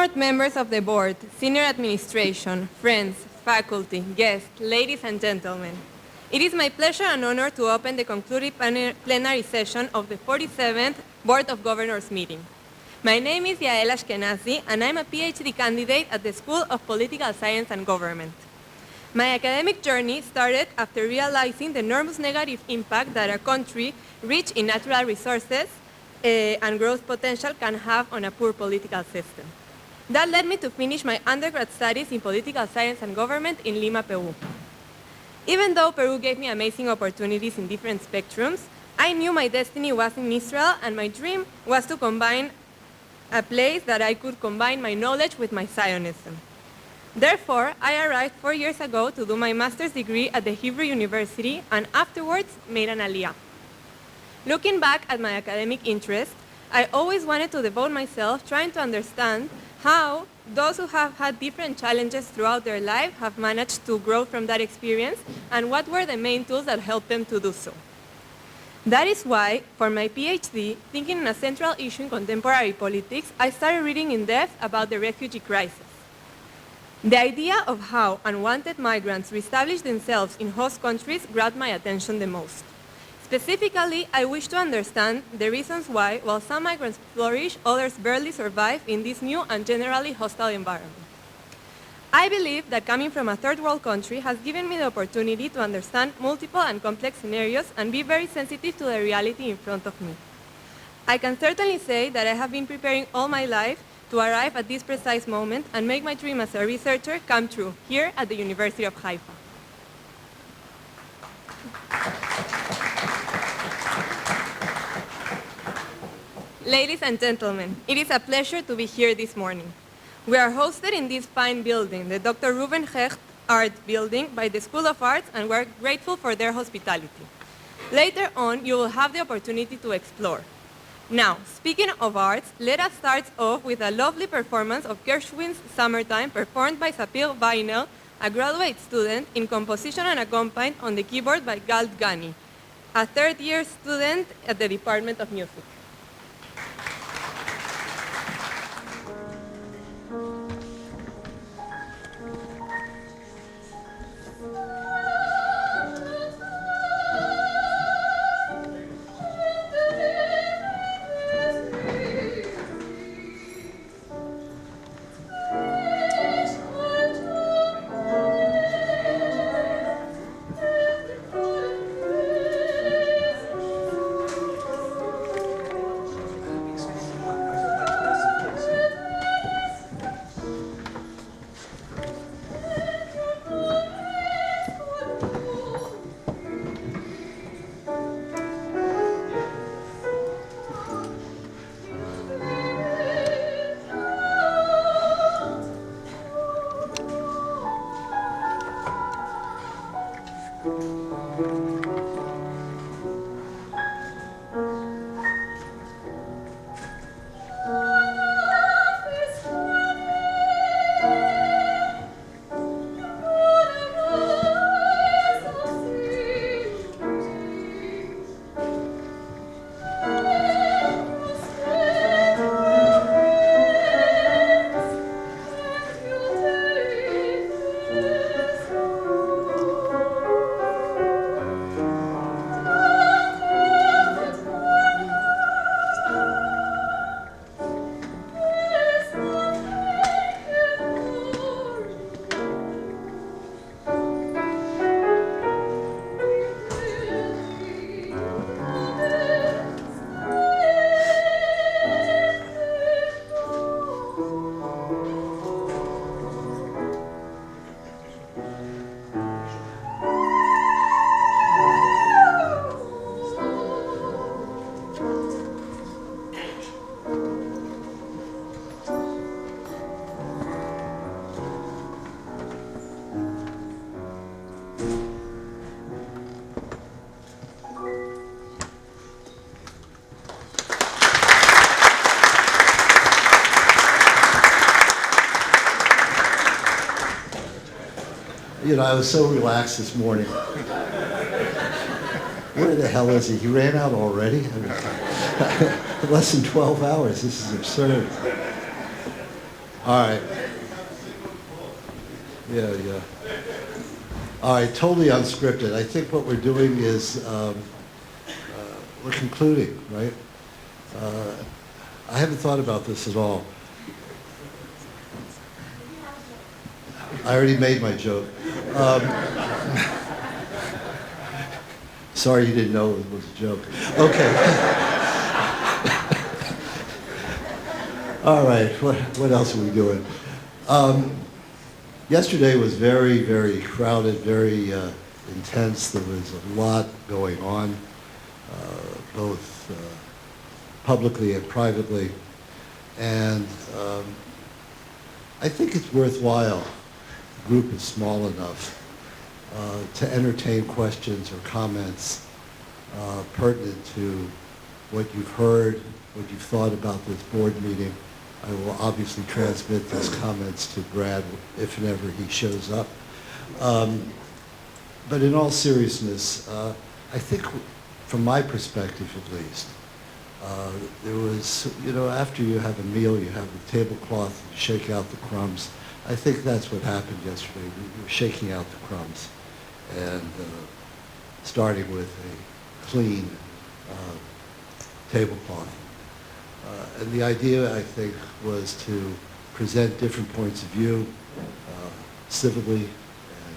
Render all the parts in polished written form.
Honored members of the board, senior administration, friends, faculty, guests, ladies and gentlemen, it is my pleasure and honor to open the concluded plenary session of the 47th Board of Governors meeting. My name is Yael Ashkenazi, and I'm a PhD candidate at the School of Political Science and Government. My academic journey started after realizing the enormous negative impact that a country rich in natural resources and growth potential can have on a poor political system. That led me to finish my undergrad studies in political science and government in Lima, Peru. Even though Peru gave me amazing opportunities in different spectrums, I knew my destiny was in Israel, and my dream was to combine a place that I could combine my knowledge with my Zionism. Therefore, I arrived 4 years ago to do my master's degree at the Hebrew University, and afterwards made an aliyah. Looking back at my academic interests, I always wanted to devote myself trying to understand how those who have had different challenges throughout their life have managed to grow from that experience, and what were the main tools that helped them to do so. That is why, for my PhD, thinking on a central issue in contemporary politics, I started reading in depth about the refugee crisis. The idea of how unwanted migrants reestablish themselves in host countries grabbed my attention the most. Specifically, I wish to understand the reasons why, while some migrants flourish, others barely survive in this new and generally hostile environment. I believe that coming from a third world country has given me the opportunity to understand multiple and complex scenarios and be very sensitive to the reality in front of me. I can certainly say that I have been preparing all my life to arrive at this precise moment and make my dream as a researcher come true here at the University of Haifa. Ladies and gentlemen, it is a pleasure to be here this morning. We are hosted in this fine building, the Dr. Ruben Hecht Art Building, by the School of Arts, and we're grateful for their hospitality. Later on, you will have the opportunity to explore. Now, speaking of arts, let us start off with a lovely performance of Gershwin's Summertime, performed by Sapir Vainel, a graduate student in composition and accompanied on the keyboard by Gal Dgani, a third-year student at the Department of Music. You know, I was so relaxed this morning. Where the hell is he? He ran out already? Less than 12 hours. This is absurd. All right. Yeah. All right, totally unscripted. I think what we're doing is we're concluding, right? I haven't thought about this at all. I already made my joke. Sorry you didn't know it was a joke. Okay. All right, what else are we doing? Yesterday was very, very crowded, very intense. There was a lot going on, both publicly and privately. And I think it's worthwhile, the group is small enough, to entertain questions or comments pertinent to what you've heard, what you've thought about this board meeting. I will obviously transmit those comments to Brad if and ever he shows up. But in all seriousness, I think from my perspective at least, there was, after you have a meal, you have the tablecloth, you shake out the crumbs. I think that's what happened yesterday. We were shaking out the crumbs and starting with a clean tablecloth. And the idea, I think, was to present different points of view civilly and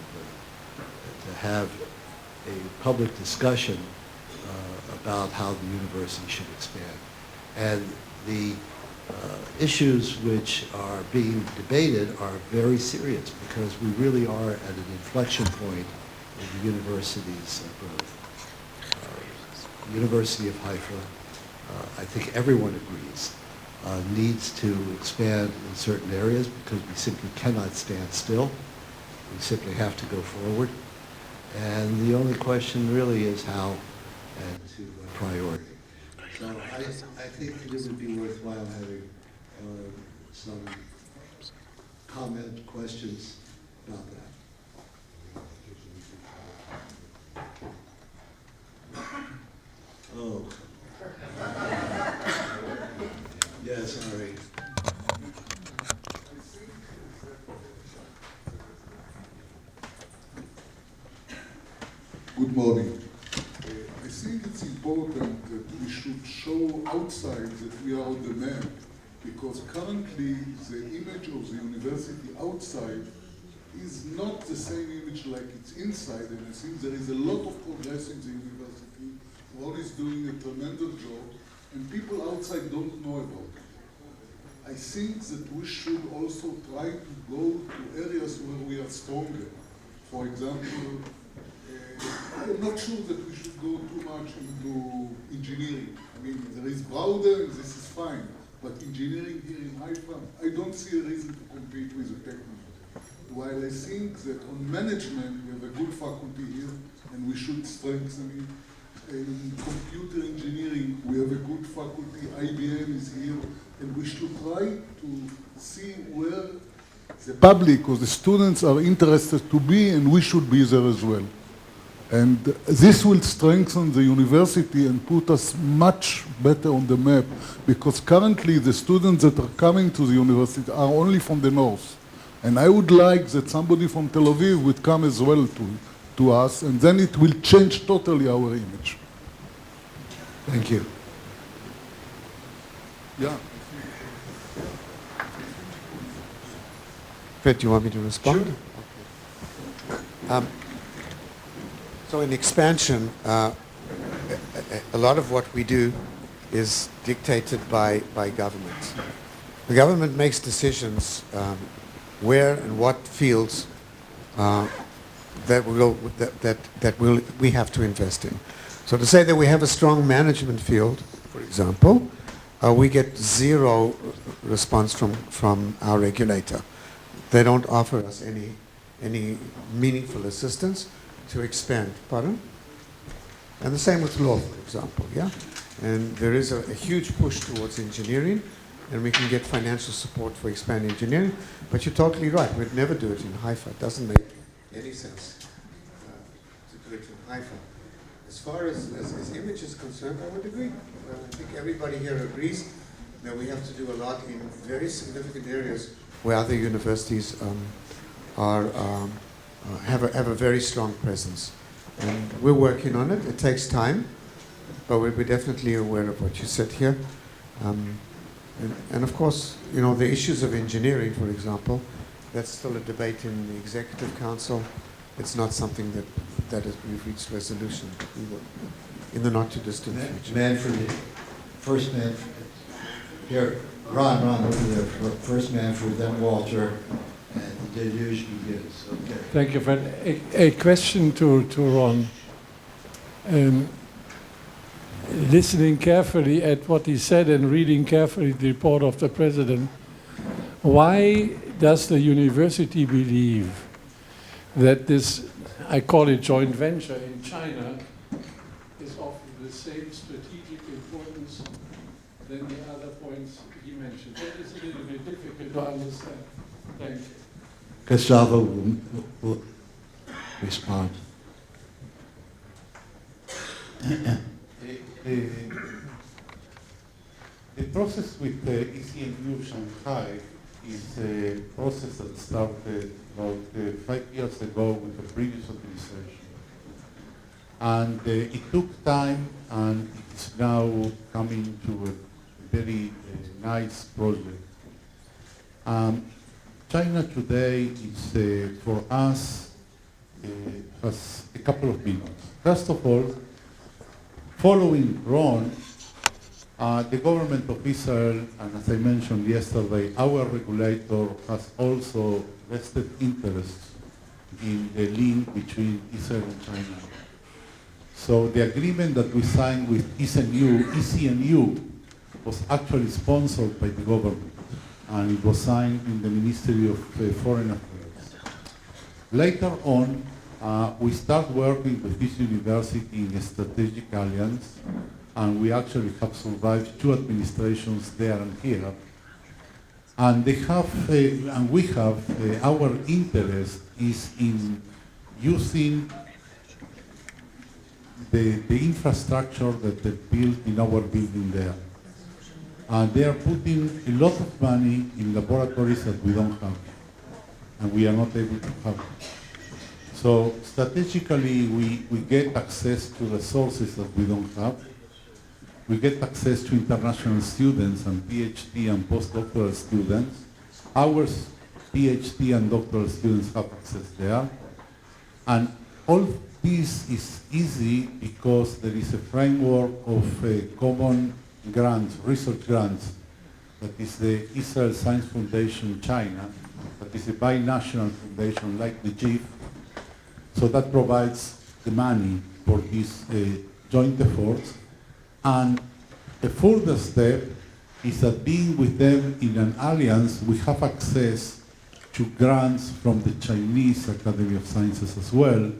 to have a public discussion about how the university should expand. And the issues which are being debated are very serious because we really are at an inflection point in the university's growth. The University of Haifa, I think everyone agrees, needs to expand in certain areas because we simply cannot stand still. We simply have to go forward. And the only question really is how and to priority. So I think it would be worthwhile having some comment, questions about that. Oh. Yeah, sorry. Good morning. I think it's important that we should show outside that we are on the map, because currently the image of the university outside is not the same image like it's inside, and I think there is a lot of progress in the university. Ron is doing a tremendous job, and people outside don't know about it. I think that we should also try to go to areas where we are stronger. For example, I'm not sure that we should go too much into engineering. I mean, there is Browder, and this is fine, but engineering here in Haifa, I don't see a reason to compete with the technical. While I think that on management, we have a good faculty here, and we should strengthen it. In computer engineering, we have a good faculty, IBM is here, and we should try to see where the public or the students are interested to be, and we should be there as well. And this will strengthen the university and put us much better on the map, because currently the students that are coming to the university are only from the north. And I would like that somebody from Tel Aviv would come as well to us, and then it will change totally our image. Thank you. Yeah. Fred, do you want me to respond? Sure. So in expansion, a lot of what we do is dictated by government. The government makes decisions where and what fields we have to invest in. So to say that we have a strong management field, for example, we get zero response from our regulator. They don't offer us any meaningful assistance to expand. Pardon? And the same with law, for example, yeah? And there is a huge push towards engineering, and we can get financial support for expanding engineering, but you're totally right, we'd never do it in Haifa. It doesn't make any sense to do it in Haifa. As far as image is concerned, I would agree. I think everybody here agrees that we have to do a lot in very significant areas where other universities have a very strong presence. And we're working on it. It takes time, but we're definitely aware of what you said here. And of course, you know, the issues of engineering, for example, that's still a debate in the Executive Council. It's not something we've reached resolution in the not too distant future. Manfred, first Manfred. Here, Ron, over there. First Manfred, then Walter, and the deluge begins. Okay. Thank you, Fred. A question to Ron. Listening carefully at what he said and reading carefully the report of the President, why does the university believe that this, I call it joint venture in China, is of the same strategic importance than the other points he mentioned? That is a little bit difficult to understand. Thank you. Gustavo will respond. The process with ECNU Shanghai is a process that started about 5 years ago with the previous administration. And it took time, and it is now coming to a very nice project. China today is, for us, has a couple of meanings. First of all, following Ron, the government of Israel, and as I mentioned yesterday, our regulator has also vested interest in the link between Israel and China. So the agreement that we signed with ECNU was actually sponsored by the government, and it was signed in the Ministry of Foreign Affairs. Later on, we start working with this university in a strategic alliance, and we actually have survived 2 administrations there and here. And they have, and we have, our interest is in using the infrastructure that they built in our building there. And they are putting a lot of money in laboratories that we don't have, and we are not able to have. So strategically, we get access to resources that we don't have. We get access to international students and PhD and postdoctoral students. Our PhD and doctoral students have access there. And all this is easy because there is a framework of common grants, research grants, that is the Israel Science Foundation China, that is a binational foundation like the GIF. So that provides the money for these joint efforts. And a further step is that being with them in an alliance, we have access to grants from the Chinese Academy of Sciences as well,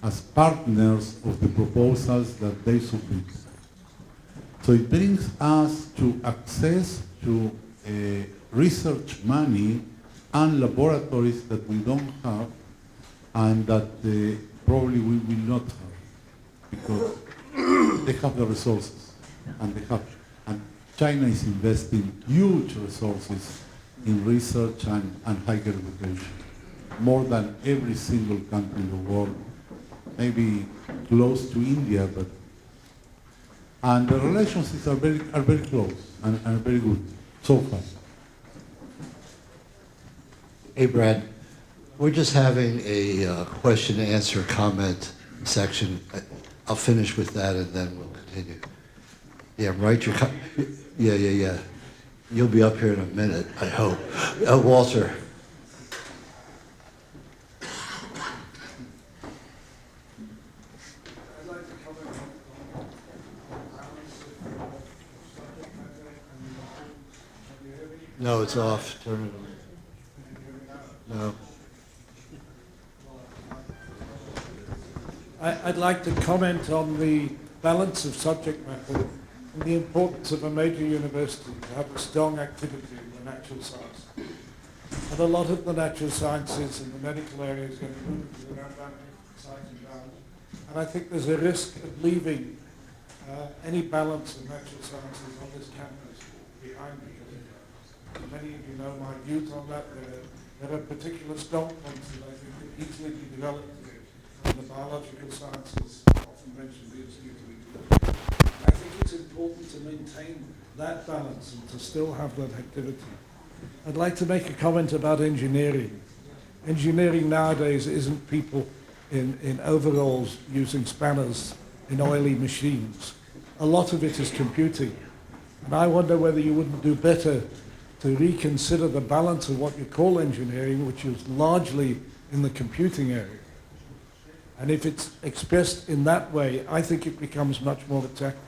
as partners of the proposals that they submit. So it brings us to access to research money and laboratories that we don't have, and that probably we will not have, because they have the resources, and and China is investing huge resources in research and higher education, more than every single country in the world, maybe close to India, and the relationships are very close and very good so far. Hey, Brad, we're just having a question and answer comment section. I'll finish with that and then we'll continue. Yeah, right. Yeah. You'll be up here in a minute, I hope. Walter. No, it's off. Turn it on. No. I'd like to comment on the balance of subject matter and the importance of a major university to have a strong activity in the natural science. And a lot of the natural sciences and the medical areas are going to around that exciting ground. And I think there's a risk of leaving any balance of natural sciences on this campus behind because of that. Many of you know my views on that. There are particular strong points that I think could easily be developed in the biological sciences, often mentioned as nuclear. I think it's important to maintain that balance and to still have that activity. I'd like to make a comment about engineering. Engineering nowadays isn't people in overalls using spanners in oily machines. A lot of it is computing. And I wonder whether you wouldn't do better to reconsider the balance of what you call engineering, which is largely in the computing area. And if it's expressed in that way, I think it becomes much more attractive.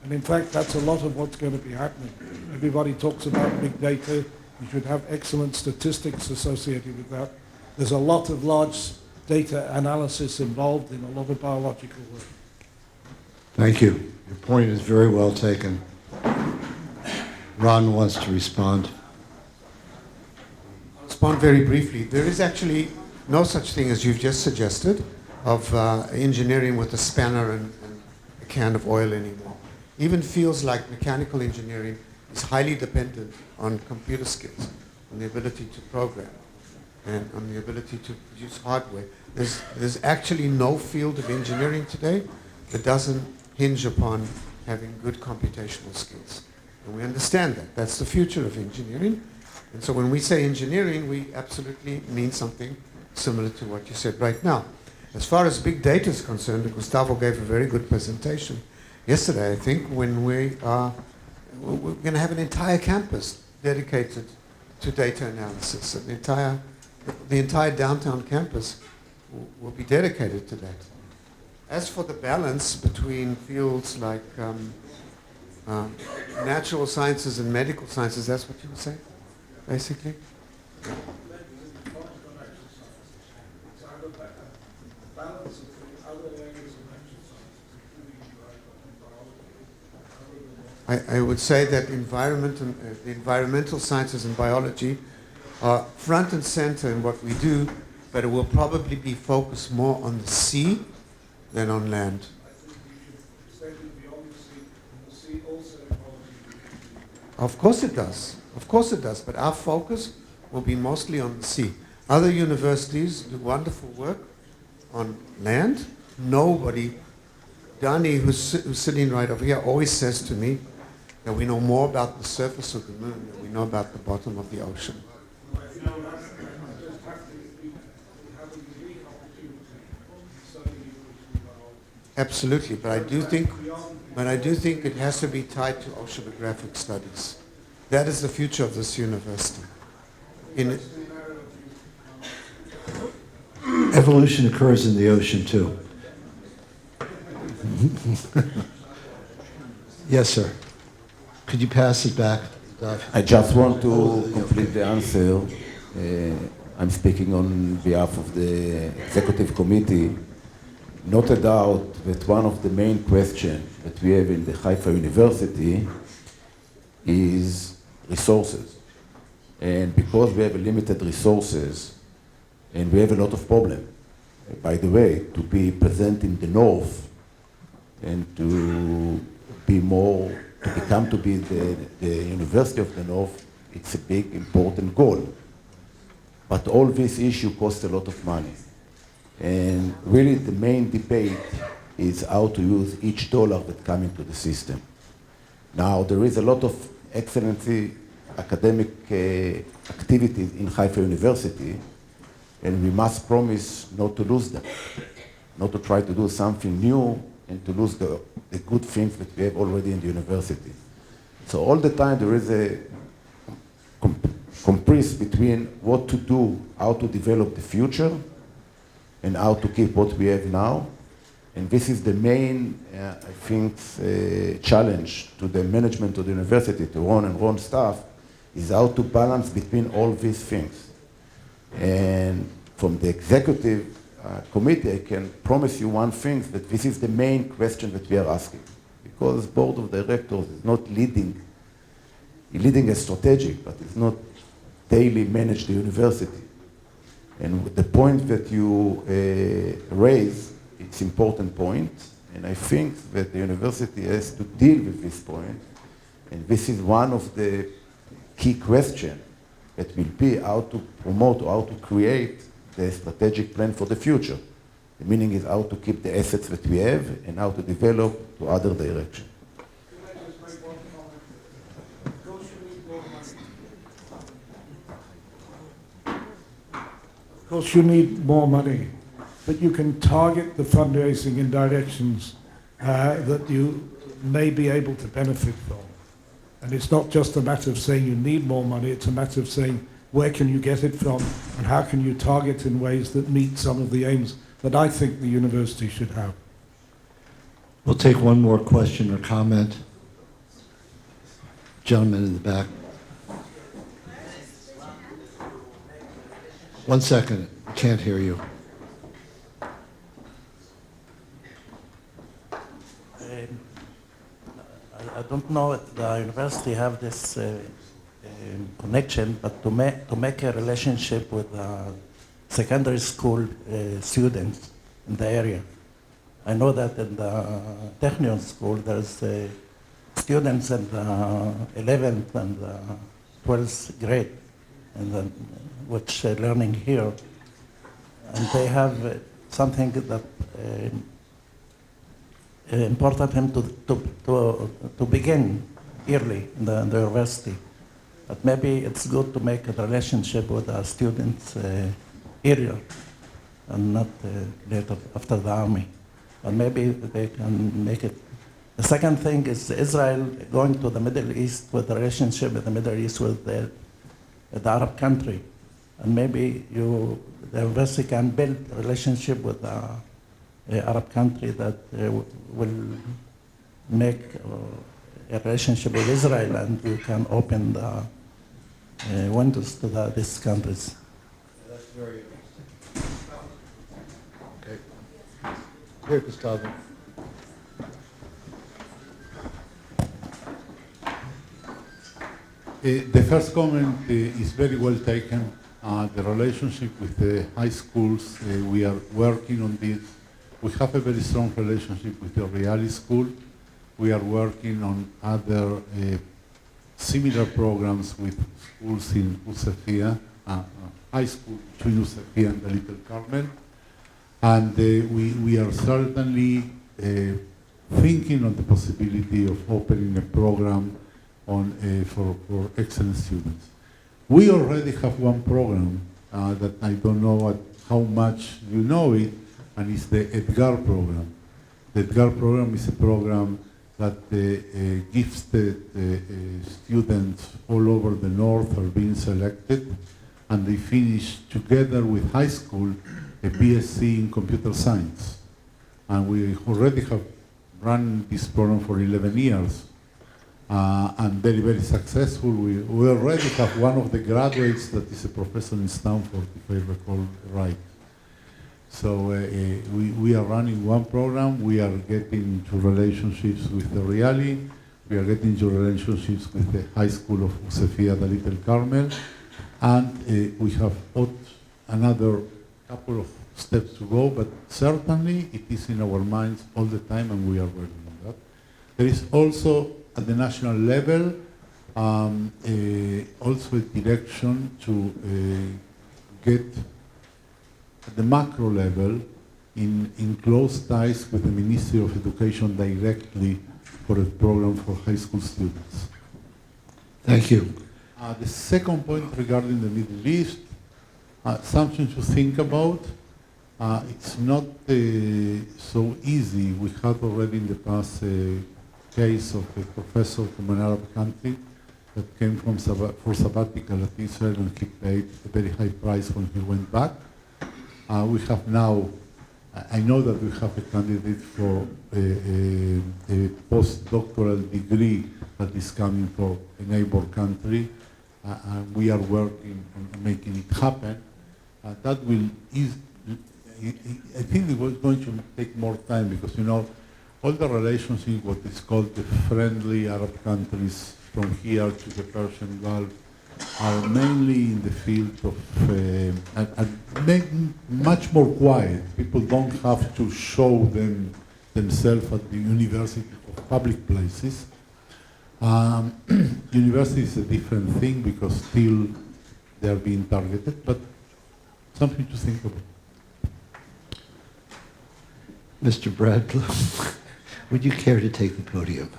And in fact, that's a lot of what's going to be happening. Everybody talks about big data. You should have excellent statistics associated with that. There's a lot of large data analysis involved in a lot of biological work. Thank you. Your point is very well taken. Ron wants to respond. I'll respond very briefly. There is actually no such thing as you've just suggested of engineering with a spanner and a can of oil anymore. Even fields like mechanical engineering is highly dependent on computer skills, on the ability to program, and on the ability to produce hardware. There's actually no field of engineering today that doesn't hinge upon having good computational skills. And we understand that. That's the future of engineering. And so when we say engineering, we absolutely mean something similar to what you said right now. As far as big data is concerned, Gustavo gave a very good presentation yesterday, I think, when we're going to have an entire campus dedicated to data analysis. And the entire downtown campus will be dedicated to that. As for the balance between fields like natural sciences and medical sciences, that's what you would say, basically? I would say that the environmental sciences and biology are front and center in what we do, but it will probably be focused more on the sea than on land. Of course it does. Of course it does. But our focus will be mostly on the sea. Other universities do wonderful work on land. Nobody, Danny, who's sitting right over here, always says to me that we know more about the surface of the moon than we know about the bottom of the ocean. Absolutely, but I do think it has to be tied to oceanographic studies. That is the future of this university. Evolution occurs in the ocean too. Yes, sir. Could you pass it back? I just want to complete the answer. I'm speaking on behalf of the executive committee. Not a doubt that one of the main questions that we have in the Haifa University is resources. And because we have limited resources and we have a lot of problems, by the way, to be present in the north and to become the University of the North, it's a big, important goal. But all this issue costs a lot of money. And really the main debate is how to use each dollar that comes into the system. Now, there is a lot of excellency academic activities in Haifa University, and we must promise not to lose them, not to try to do something new and to lose the good things that we have already in the university. So all the time there is a compromise between what to do, how to develop the future, and how to keep what we have now. And this is the main, I think, challenge to the management of the university, to Ron and Ron's staff, is how to balance between all these things. And from the executive committee, I can promise you one thing, that this is the main question that we are asking. Because board of directors is not leading a strategic, but it's not daily manage the university. And the point that you raise, it's important point, and I think that the university has to deal with this point, and this is one of the key question that will be how to promote or how to create the strategic plan for the future. The meaning is how to keep the assets that we have and how to develop to other directions. Of course, you need more money, but you can target the fundraising in directions that you may be able to benefit from. And it's not just a matter of saying you need more money, it's a matter of saying where can you get it from and how can you target in ways that meet some of the aims that I think the university should have. We'll take one more question or comment. Gentleman in the back. 1 second, I can't hear you. I don't know if the university have this connection, but to make a relationship with secondary school students in the area. I know that in the Technion school there's students in the 11th and 12th grade, and which are learning here, and they have something that important him to begin early in the university. But maybe it's good to make a relationship with the students earlier and not later after the army. But maybe they can make it. The second thing is Israel going to the Middle East with the relationship with the Middle East with the Arab country. And maybe the university can build a relationship with the Arab country that will make a relationship with Israel, and you can open the windows to these countries. That's very interesting. Okay. Here, Gustavo. The first comment is very well taken. The relationship with the high schools, we are working on this. We have a very strong relationship with the Reali School. We are working on other similar programs with schools in Usafia, high school between Usafia and the Little Carmel. And we are certainly thinking on the possibility of opening a program for excellent students. We already have one program that I don't know how much you know it, and it's the Edgar program. The Edgar program is a program that gives the students all over the north are being selected, and they finish together with high school a BSc in computer science. And we already have run this program for 11 years. And very, very successful. We already have one of the graduates that is a professor in Stanford, if I recall right. So we are running one program. We are getting into relationships with the Reali. We are getting into relationships with the high school of Usafia, the Little Carmel. And we have another couple of steps to go, but certainly it is in our minds all the time, and we are working on that. There is also at the national level, also a direction to get at the macro level in close ties with the Ministry of Education directly for a program for high school students. Thank you. The second point regarding the Middle East, something to think about. It's not so easy. We had already in the past case of a professor from an Arab country that came for sabbatical at Israel, and he paid a very high price when he went back. We have now, I know that we have a candidate for a postdoctoral degree that is coming for a neighbor country. We are working on making it happen. That will I think it was going to take more time because, you know, all the relations in what is called the friendly Arab countries from here to the Persian Gulf are mainly in the field of, and much more quiet. People don't have to show themselves at the university or public places. University is a different thing because still they're being targeted, but something to think about. Mr. Bradblue, would you care to take the podium?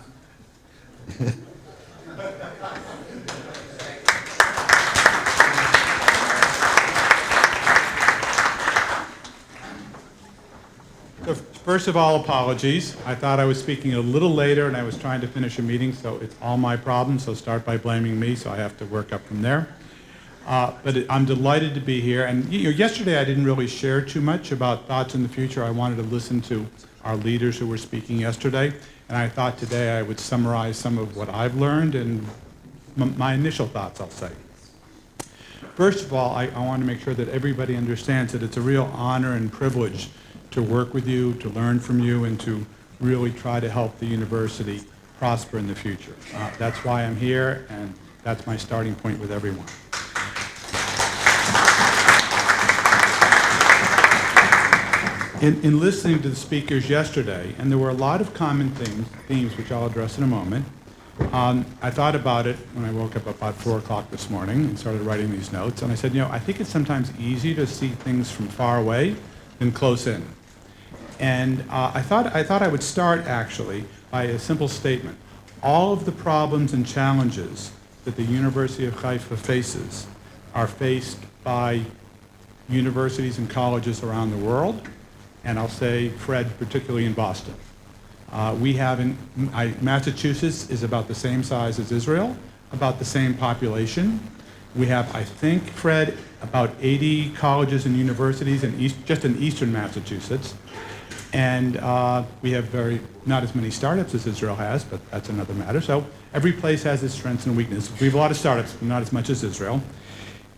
So first of all, apologies. I thought I was speaking a little later and I was trying to finish a meeting, so it's all my problem, so start by blaming me, so I have to work up from there. I'm delighted to be here, and yesterday I didn't really share too much about thoughts in the future. I wanted to listen to our leaders who were speaking yesterday, and I thought today I would summarize some of what I've learned and my initial thoughts, I'll say. First of all, I want to make sure that everybody understands that it's a real honor and privilege to work with you, to learn from you, and to really try to help the university prosper in the future. That's why I'm here, and that's my starting point with everyone. In listening to the speakers yesterday, and there were a lot of common themes which I'll address in a moment, I thought about it when I woke up about 4 o'clock this morning and started writing these notes, and I said, I think it's sometimes easier to see things from far away than close in. And I thought I would start actually by a simple statement. All of the problems and challenges that the University of Haifa faces are faced by universities and colleges around the world, and I'll say, Fred, particularly in Boston. Massachusetts is about the same size as Israel, about the same population. We have, I think, Fred, about 80 colleges and universities just in eastern Massachusetts. And we have not as many startups as Israel has, but that's another matter. So every place has its strengths and weaknesses. We have a lot of startups, but not as much as Israel.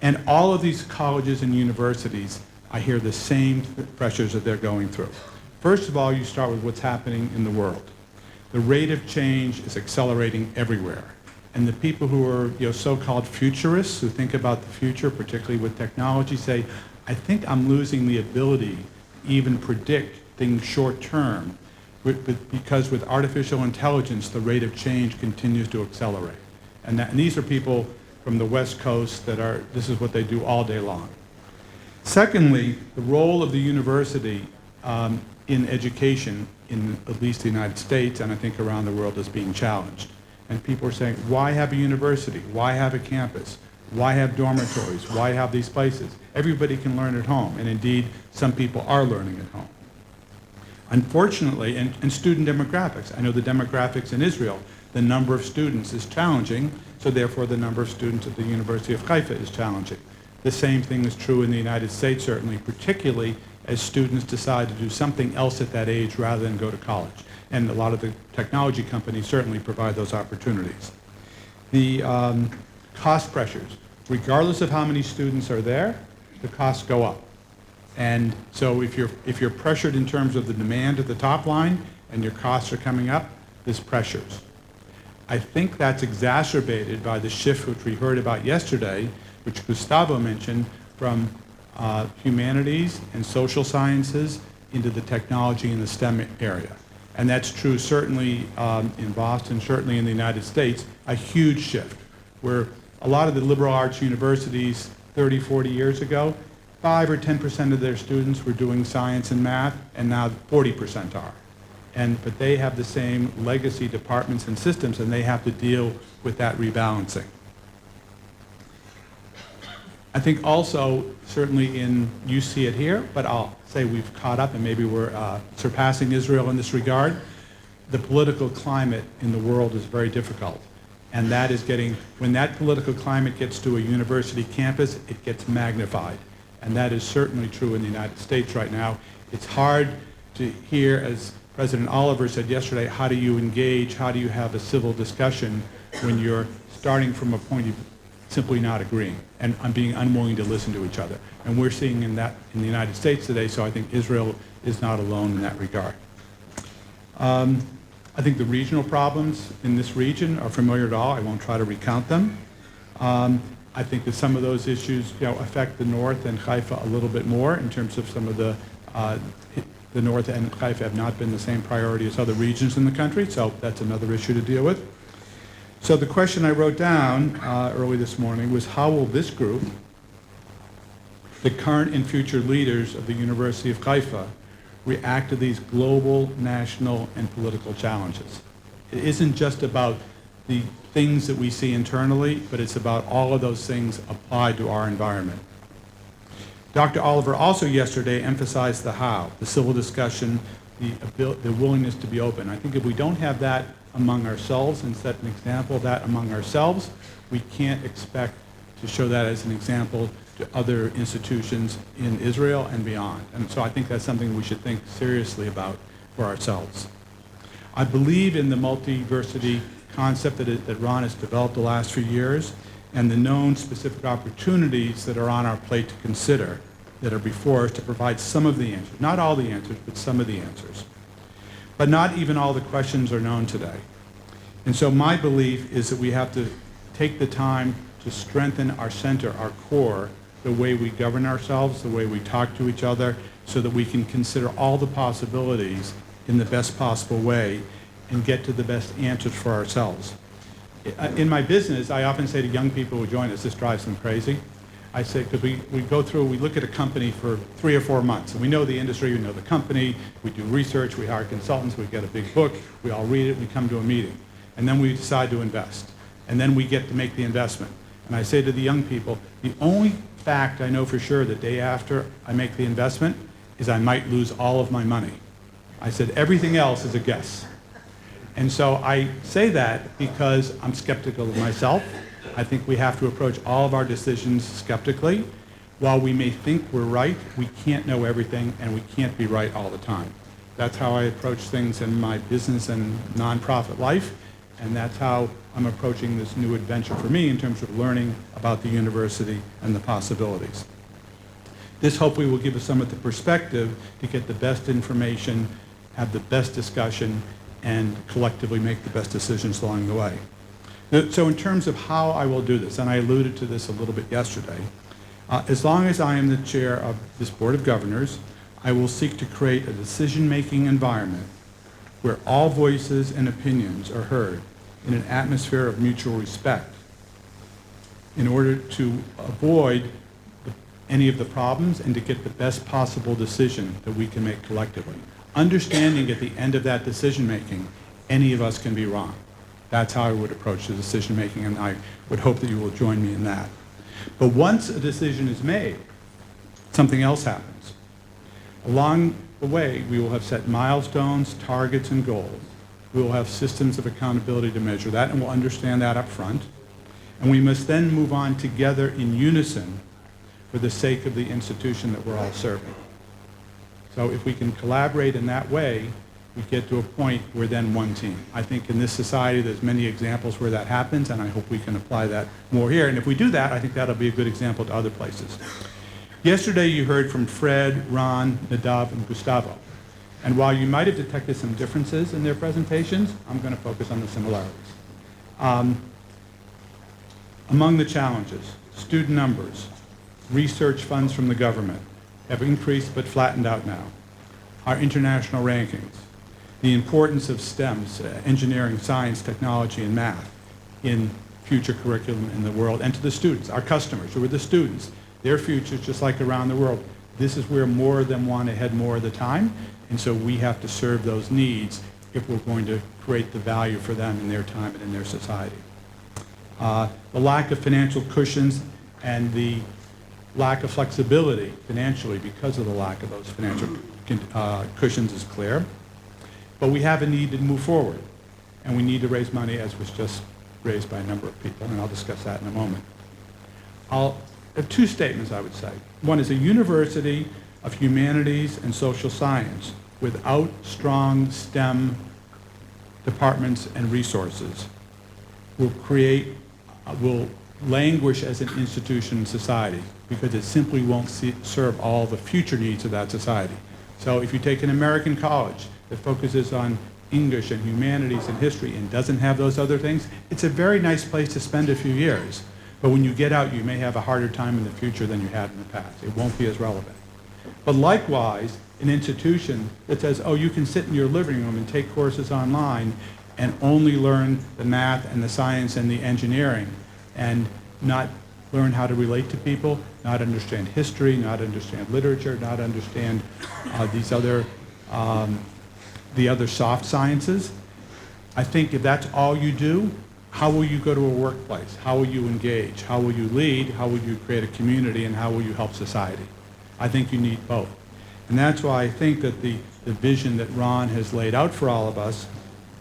And all of these colleges and universities, I hear the same pressures that they're going through. First of all, you start with what's happening in the world. The rate of change is accelerating everywhere. And the people who are so-called futurists, who think about the future, particularly with technology, say, I think I'm losing the ability to even predict things short-term, because with artificial intelligence, the rate of change continues to accelerate. And these are people from the West Coast this is what they do all day long. Secondly, the role of the university in education, in at least the United States, and I think around the world, is being challenged. And people are saying, why have a university? Why have a campus? Why have dormitories? Why have these places? Everybody can learn at home, and indeed, some people are learning at home. Unfortunately, and student demographics. I know the demographics in Israel, the number of students is challenging, so therefore the number of students at the University of Haifa is challenging. The same thing is true in the United States, certainly, particularly as students decide to do something else at that age rather than go to college. And a lot of the technology companies certainly provide those opportunities. The cost pressures. Regardless of how many students are there, the costs go up. And so if you're pressured in terms of the demand at the top line and your costs are coming up, this pressures. I think that's exacerbated by the shift which we heard about yesterday, which Gustavo mentioned, from humanities and social sciences into the technology and the STEM area. And that's true certainly in Boston, certainly in the United States, a huge shift, where a lot of the liberal arts universities 30, 40 years ago, 5 or 10% of their students were doing science and math, and now 40% are. But they have the same legacy departments and systems, and they have to deal with that rebalancing. I think also, certainly you see it here, but I'll say we've caught up and maybe we're surpassing Israel in this regard. The political climate in the world is very difficult. And that is when that political climate gets to a university campus, it gets magnified. And that is certainly true in the United States right now. It's hard to hear, as President Oliver said yesterday, how do you engage, how do you have a civil discussion when you're starting from a point of simply not agreeing and being unwilling to listen to each other. And we're seeing that in the United States today, so I think Israel is not alone in that regard. I think the regional problems in this region are familiar to all. I won't try to recount them. I think that some of those issues affect the North and Haifa a little bit more in terms of some of the North and Haifa have not been the same priority as other regions in the country, so that's another issue to deal with. So the question I wrote down early this morning was, how will this group, the current and future leaders of the University of Haifa, react to these global, national, and political challenges? It isn't just about the things that we see internally, but it's about all of those things applied to our environment. Dr. Oliver also yesterday emphasized the how, the civil discussion, the willingness to be open. I think if we don't have that among ourselves and set an example of that among ourselves, we can't expect to show that as an example to other institutions in Israel and beyond. And so I think that's something we should think seriously about for ourselves. I believe in the multiversity concept that Ron has developed the last few years, and the known specific opportunities that are on our plate to consider that are before us to provide some of the answers. Not all the answers, but some of the answers. But not even all the questions are known today. And so my belief is that we have to take the time to strengthen our center, our core, the way we govern ourselves, the way we talk to each other, so that we can consider all the possibilities in the best possible way and get to the best answers for ourselves. In my business, I often say to young people who join us, this drives them crazy. I say, because we look at a company for 3 or 4 months, and we know the industry, we know the company, we do research, we hire consultants, we get a big book, we all read it, we come to a meeting, and then we decide to invest, and then we get to make the investment. And I say to the young people, the only fact I know for sure the day after I make the investment is I might lose all of my money. I said, everything else is a guess. And so I say that because I'm skeptical of myself. I think we have to approach all of our decisions skeptically. While we may think we're right, we can't know everything and we can't be right all the time. That's how I approach things in my business and nonprofit life, and that's how I'm approaching this new adventure for me in terms of learning about the university and the possibilities. This hopefully will give us some of the perspective to get the best information, have the best discussion, and collectively make the best decisions along the way. So in terms of how I will do this, and I alluded to this a little bit yesterday, as long as I am the chair of this Board of Governors, I will seek to create a decision-making environment where all voices and opinions are heard in an atmosphere of mutual respect in order to avoid any of the problems and to get the best possible decision that we can make collectively. Understanding at the end of that decision-making, any of us can be wrong. That's how I would approach the decision-making, and I would hope that you will join me in that. But once a decision is made, something else happens. Along the way, we will have set milestones, targets, and goals. We will have systems of accountability to measure that, and we'll understand that up front. And we must then move on together in unison for the sake of the institution that we're all serving. So if we can collaborate in that way, we get to a point where then one team. I think in this society there's many examples where that happens, and I hope we can apply that more here. And if we do that, I think that'll be a good example to other places. Yesterday you heard from Fred, Ron, Nadav, and Gustavo. And while you might have detected some differences in their presentations, I'm going to focus on the similarities. Among the challenges, student numbers, research funds from the government have increased but flattened out now. Our international rankings, the importance of STEMs, engineering, science, technology, and math in future curriculum in the world, and to the students, our customers, who are the students, their futures just like around the world. This is where more of them want to head more of the time, and so we have to serve those needs if we're going to create the value for them in their time and in their society. The lack of financial cushions and the lack of flexibility financially because of the lack of those financial cushions is clear. But we have a need to move forward, and we need to raise money, as was just raised by a number of people, and I'll discuss that in a moment. I'll have 2 statements, I would say. One is a university of humanities and social science without strong STEM departments and resources will languish as an institution in society because it simply won't serve all the future needs of that society. So if you take an American college that focuses on English and humanities and history and doesn't have those other things, it's a very nice place to spend a few years. But when you get out, you may have a harder time in the future than you had in the past. It won't be as relevant. But likewise, an institution that says, oh, you can sit in your living room and take courses online and only learn the math and the science and the engineering and not learn how to relate to people, not understand history, not understand literature, not understand the other soft sciences. I think if that's all you do, how will you go to a workplace? How will you engage? How will you lead? How will you create a community? And how will you help society? I think you need both. And that's why I think that the vision that Ron has laid out for all of us,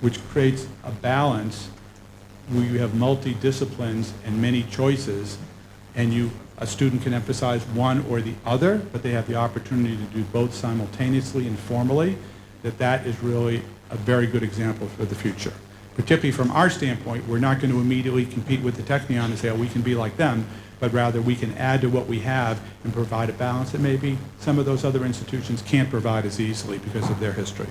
which creates a balance where you have multi-disciplines and many choices, and a student can emphasize one or the other, but they have the opportunity to do both simultaneously and formally, that is really a very good example for the future. Particularly from our standpoint, we're not going to immediately compete with the Technion and say, oh, we can be like them, but rather we can add to what we have and provide a balance that maybe some of those other institutions can't provide as easily because of their history.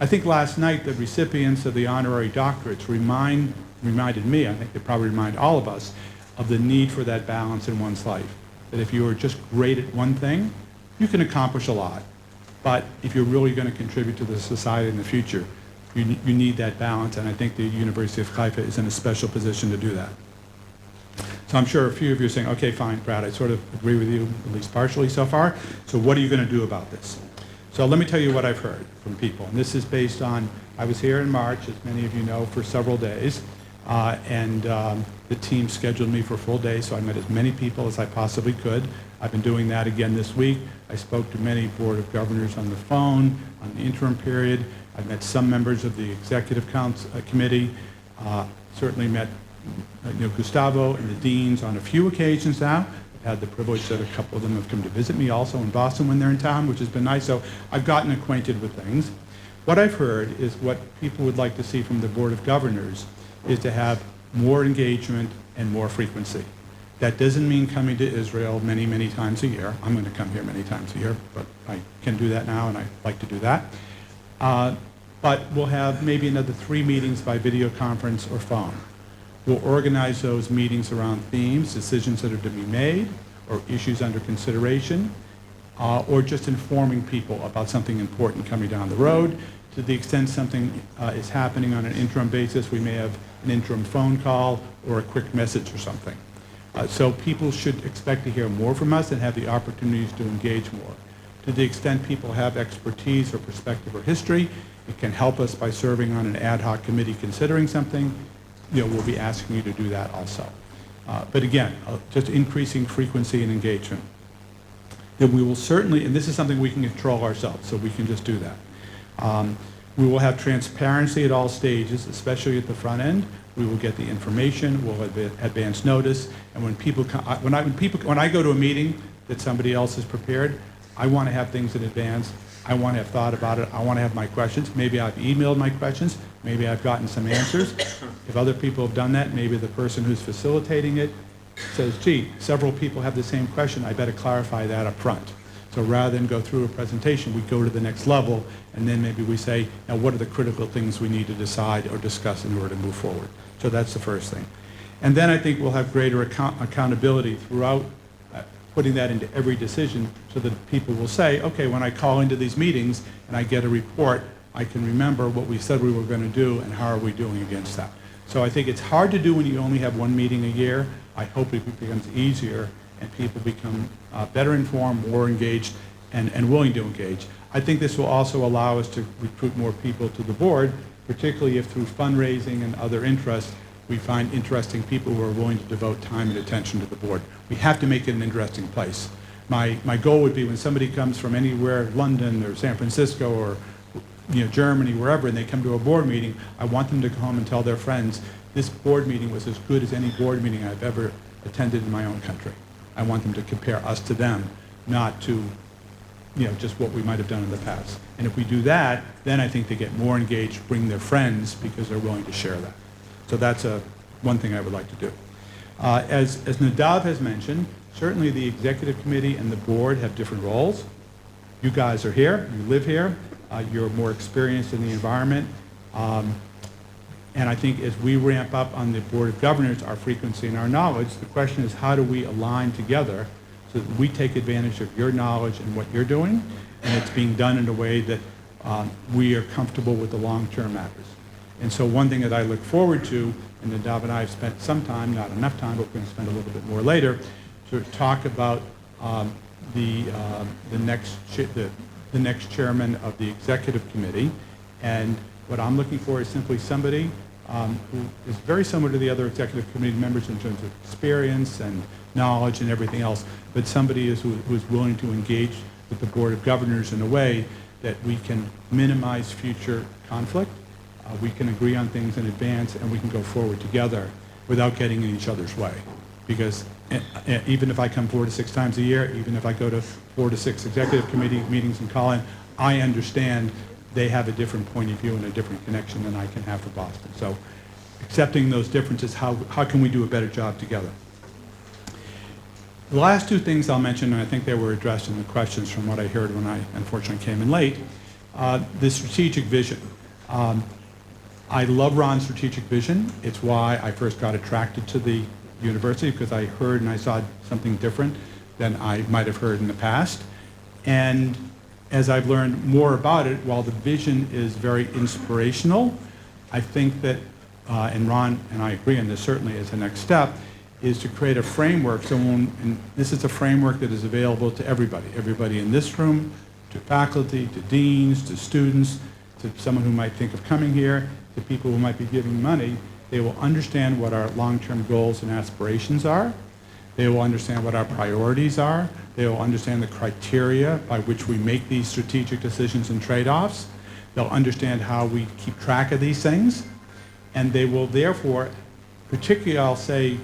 I think last night the recipients of the honorary doctorates reminded me, I think they probably remind all of us, of the need for that balance in one's life. That if you are just great at one thing, you can accomplish a lot. But if you're really going to contribute to the society in the future, you need that balance, and I think the University of Haifa is in a special position to do that. So I'm sure a few of you are saying, okay, fine, Brad, I sort of agree with you, at least partially so far, so what are you going to do about this? So let me tell you what I've heard from people, and this is based on, I was here in March, as many of you know, for several days, and the team scheduled me for a full day, so I met as many people as I possibly could. I've been doing that again this week. I spoke to many Board of Governors on the phone, on the interim period. I've met some members of the Executive Committee, certainly met Gustavo and the deans on a few occasions now. I've had the privilege that a couple of them have come to visit me also in Boston when they're in town, which has been nice. So I've gotten acquainted with things. What I've heard is what people would like to see from the Board of Governors is to have more engagement and more frequency. That doesn't mean coming to Israel many, many times a year. I'm going to come here many times a year, but I can do that now, and I like to do that. But we'll have maybe another 3 meetings by video conference or phone. We'll organize those meetings around themes, decisions that are to be made, or issues under consideration, or just informing people about something important coming down the road. To the extent something is happening on an interim basis, we may have an interim phone call or a quick message or something. So people should expect to hear more from us and have the opportunities to engage more. To the extent people have expertise or perspective or history, it can help us by serving on an ad hoc committee considering something. We'll be asking you to do that also. But again, just increasing frequency and engagement. Then we will certainly, and this is something we can control ourselves, so we can just do that. We will have transparency at all stages, especially at the front end. We will get the information, we'll have advance notice, and when people come, when I go to a meeting that somebody else has prepared, I want to have things in advance. I want to have thought about it. I want to have my questions. Maybe I've emailed my questions. Maybe I've gotten some answers. If other people have done that, maybe the person who's facilitating it says, gee, several people have the same question. I better clarify that up front. So rather than go through a presentation, we go to the next level, and then maybe we say, now what are the critical things we need to decide or discuss in order to move forward? So that's the first thing. And then I think we'll have greater accountability throughout putting that into every decision so that people will say, okay, when I call into these meetings and I get a report, I can remember what we said we were going to do and how are we doing against that. So I think it's hard to do when you only have one meeting a year. I hope it becomes easier and people become better informed, more engaged, and willing to engage. I think this will also allow us to recruit more people to the board, particularly if through fundraising and other interests, we find interesting people who are willing to devote time and attention to the board. We have to make it an interesting place. My goal would be when somebody comes from anywhere, London or San Francisco or Germany, wherever, and they come to a board meeting, I want them to go home and tell their friends, this board meeting was as good as any board meeting I've ever attended in my own country. I want them to compare us to them, not to just what we might have done in the past. And if we do that, then I think they get more engaged, bring their friends because they're willing to share that. So that's one thing I would like to do. As Nadav has mentioned, certainly the executive committee and the board have different roles. You guys are here, you live here, you're more experienced in the environment. And I think as we ramp up on the Board of Governors, our frequency and our knowledge, the question is how do we align together so that we take advantage of your knowledge and what you're doing, and it's being done in a way that we are comfortable with the long-term matters. And so one thing that I look forward to, and Nadav and I have spent some time, not enough time, but we're going to spend a little bit more later, to talk about the next chairman of the executive committee. And what I'm looking for is simply somebody who is very similar to the other executive committee members in terms of experience and knowledge and everything else, but somebody who is willing to engage with the Board of Governors in a way that we can minimize future conflict, we can agree on things in advance, and we can go forward together without getting in each other's way. Because even if I come 4 to 6 times a year, even if I go to 4 to 6 executive committee meetings in Colin, I understand they have a different point of view and a different connection than I can have for Boston. So accepting those differences, how can we do a better job together? The last two things I'll mention, and I think they were addressed in the questions from what I heard when I unfortunately came in late, the strategic vision. I love Ron's strategic vision. It's why I first got attracted to the university, because I heard and I saw something different than I might have heard in the past. And as I've learned more about it, while the vision is very inspirational, I think that, and Ron and I agree on this certainly as a next step, is to create a framework. And this is a framework that is available to everybody in this room, to faculty, to deans, to students, to someone who might think of coming here, to people who might be giving money. They will understand what our long-term goals and aspirations are. They will understand what our priorities are. They will understand the criteria by which we make these strategic decisions and trade-offs. They'll understand how we keep track of these things. And they will therefore, particularly I'll say,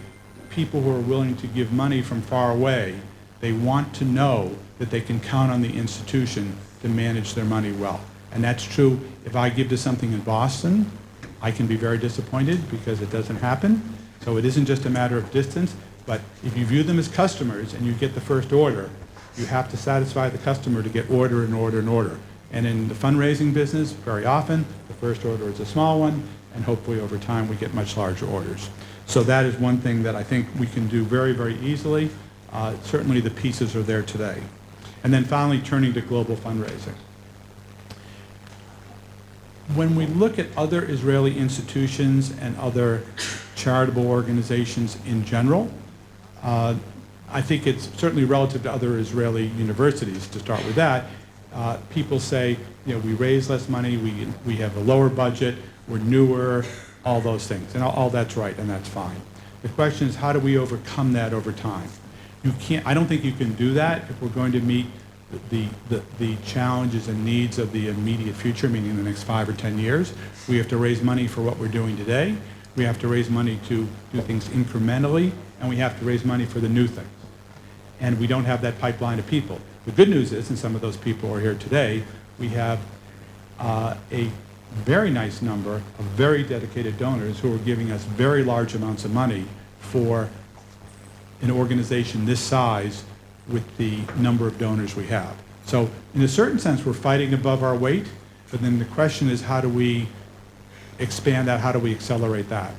people who are willing to give money from far away, they want to know that they can count on the institution to manage their money well. And that's true if I give to something in Boston, I can be very disappointed because it doesn't happen. So it isn't just a matter of distance, but if you view them as customers and you get the first order, you have to satisfy the customer to get order and order and order. And in the fundraising business, very often, the first order is a small one, and hopefully over time we get much larger orders. So that is one thing that I think we can do very, very easily. Certainly the pieces are there today. And then finally, turning to global fundraising. When we look at other Israeli institutions and other charitable organizations in general, I think it's certainly relative to other Israeli universities, to start with that. People say, you know, we raise less money, we have a lower budget, we're newer, all those things. And all that's right, and that's fine. The question is, how do we overcome that over time? I don't think you can do that if we're going to meet the challenges and needs of the immediate future, meaning the next 5 or 10 years. We have to raise money for what we're doing today. We have to raise money to do things incrementally, and we have to raise money for the new things. And we don't have that pipeline of people. The good news is, and some of those people are here today, we have a very nice number of very dedicated donors who are giving us very large amounts of money for an organization this size with the number of donors we have. So in a certain sense, we're fighting above our weight, but then the question is, how do we expand that? How do we accelerate that?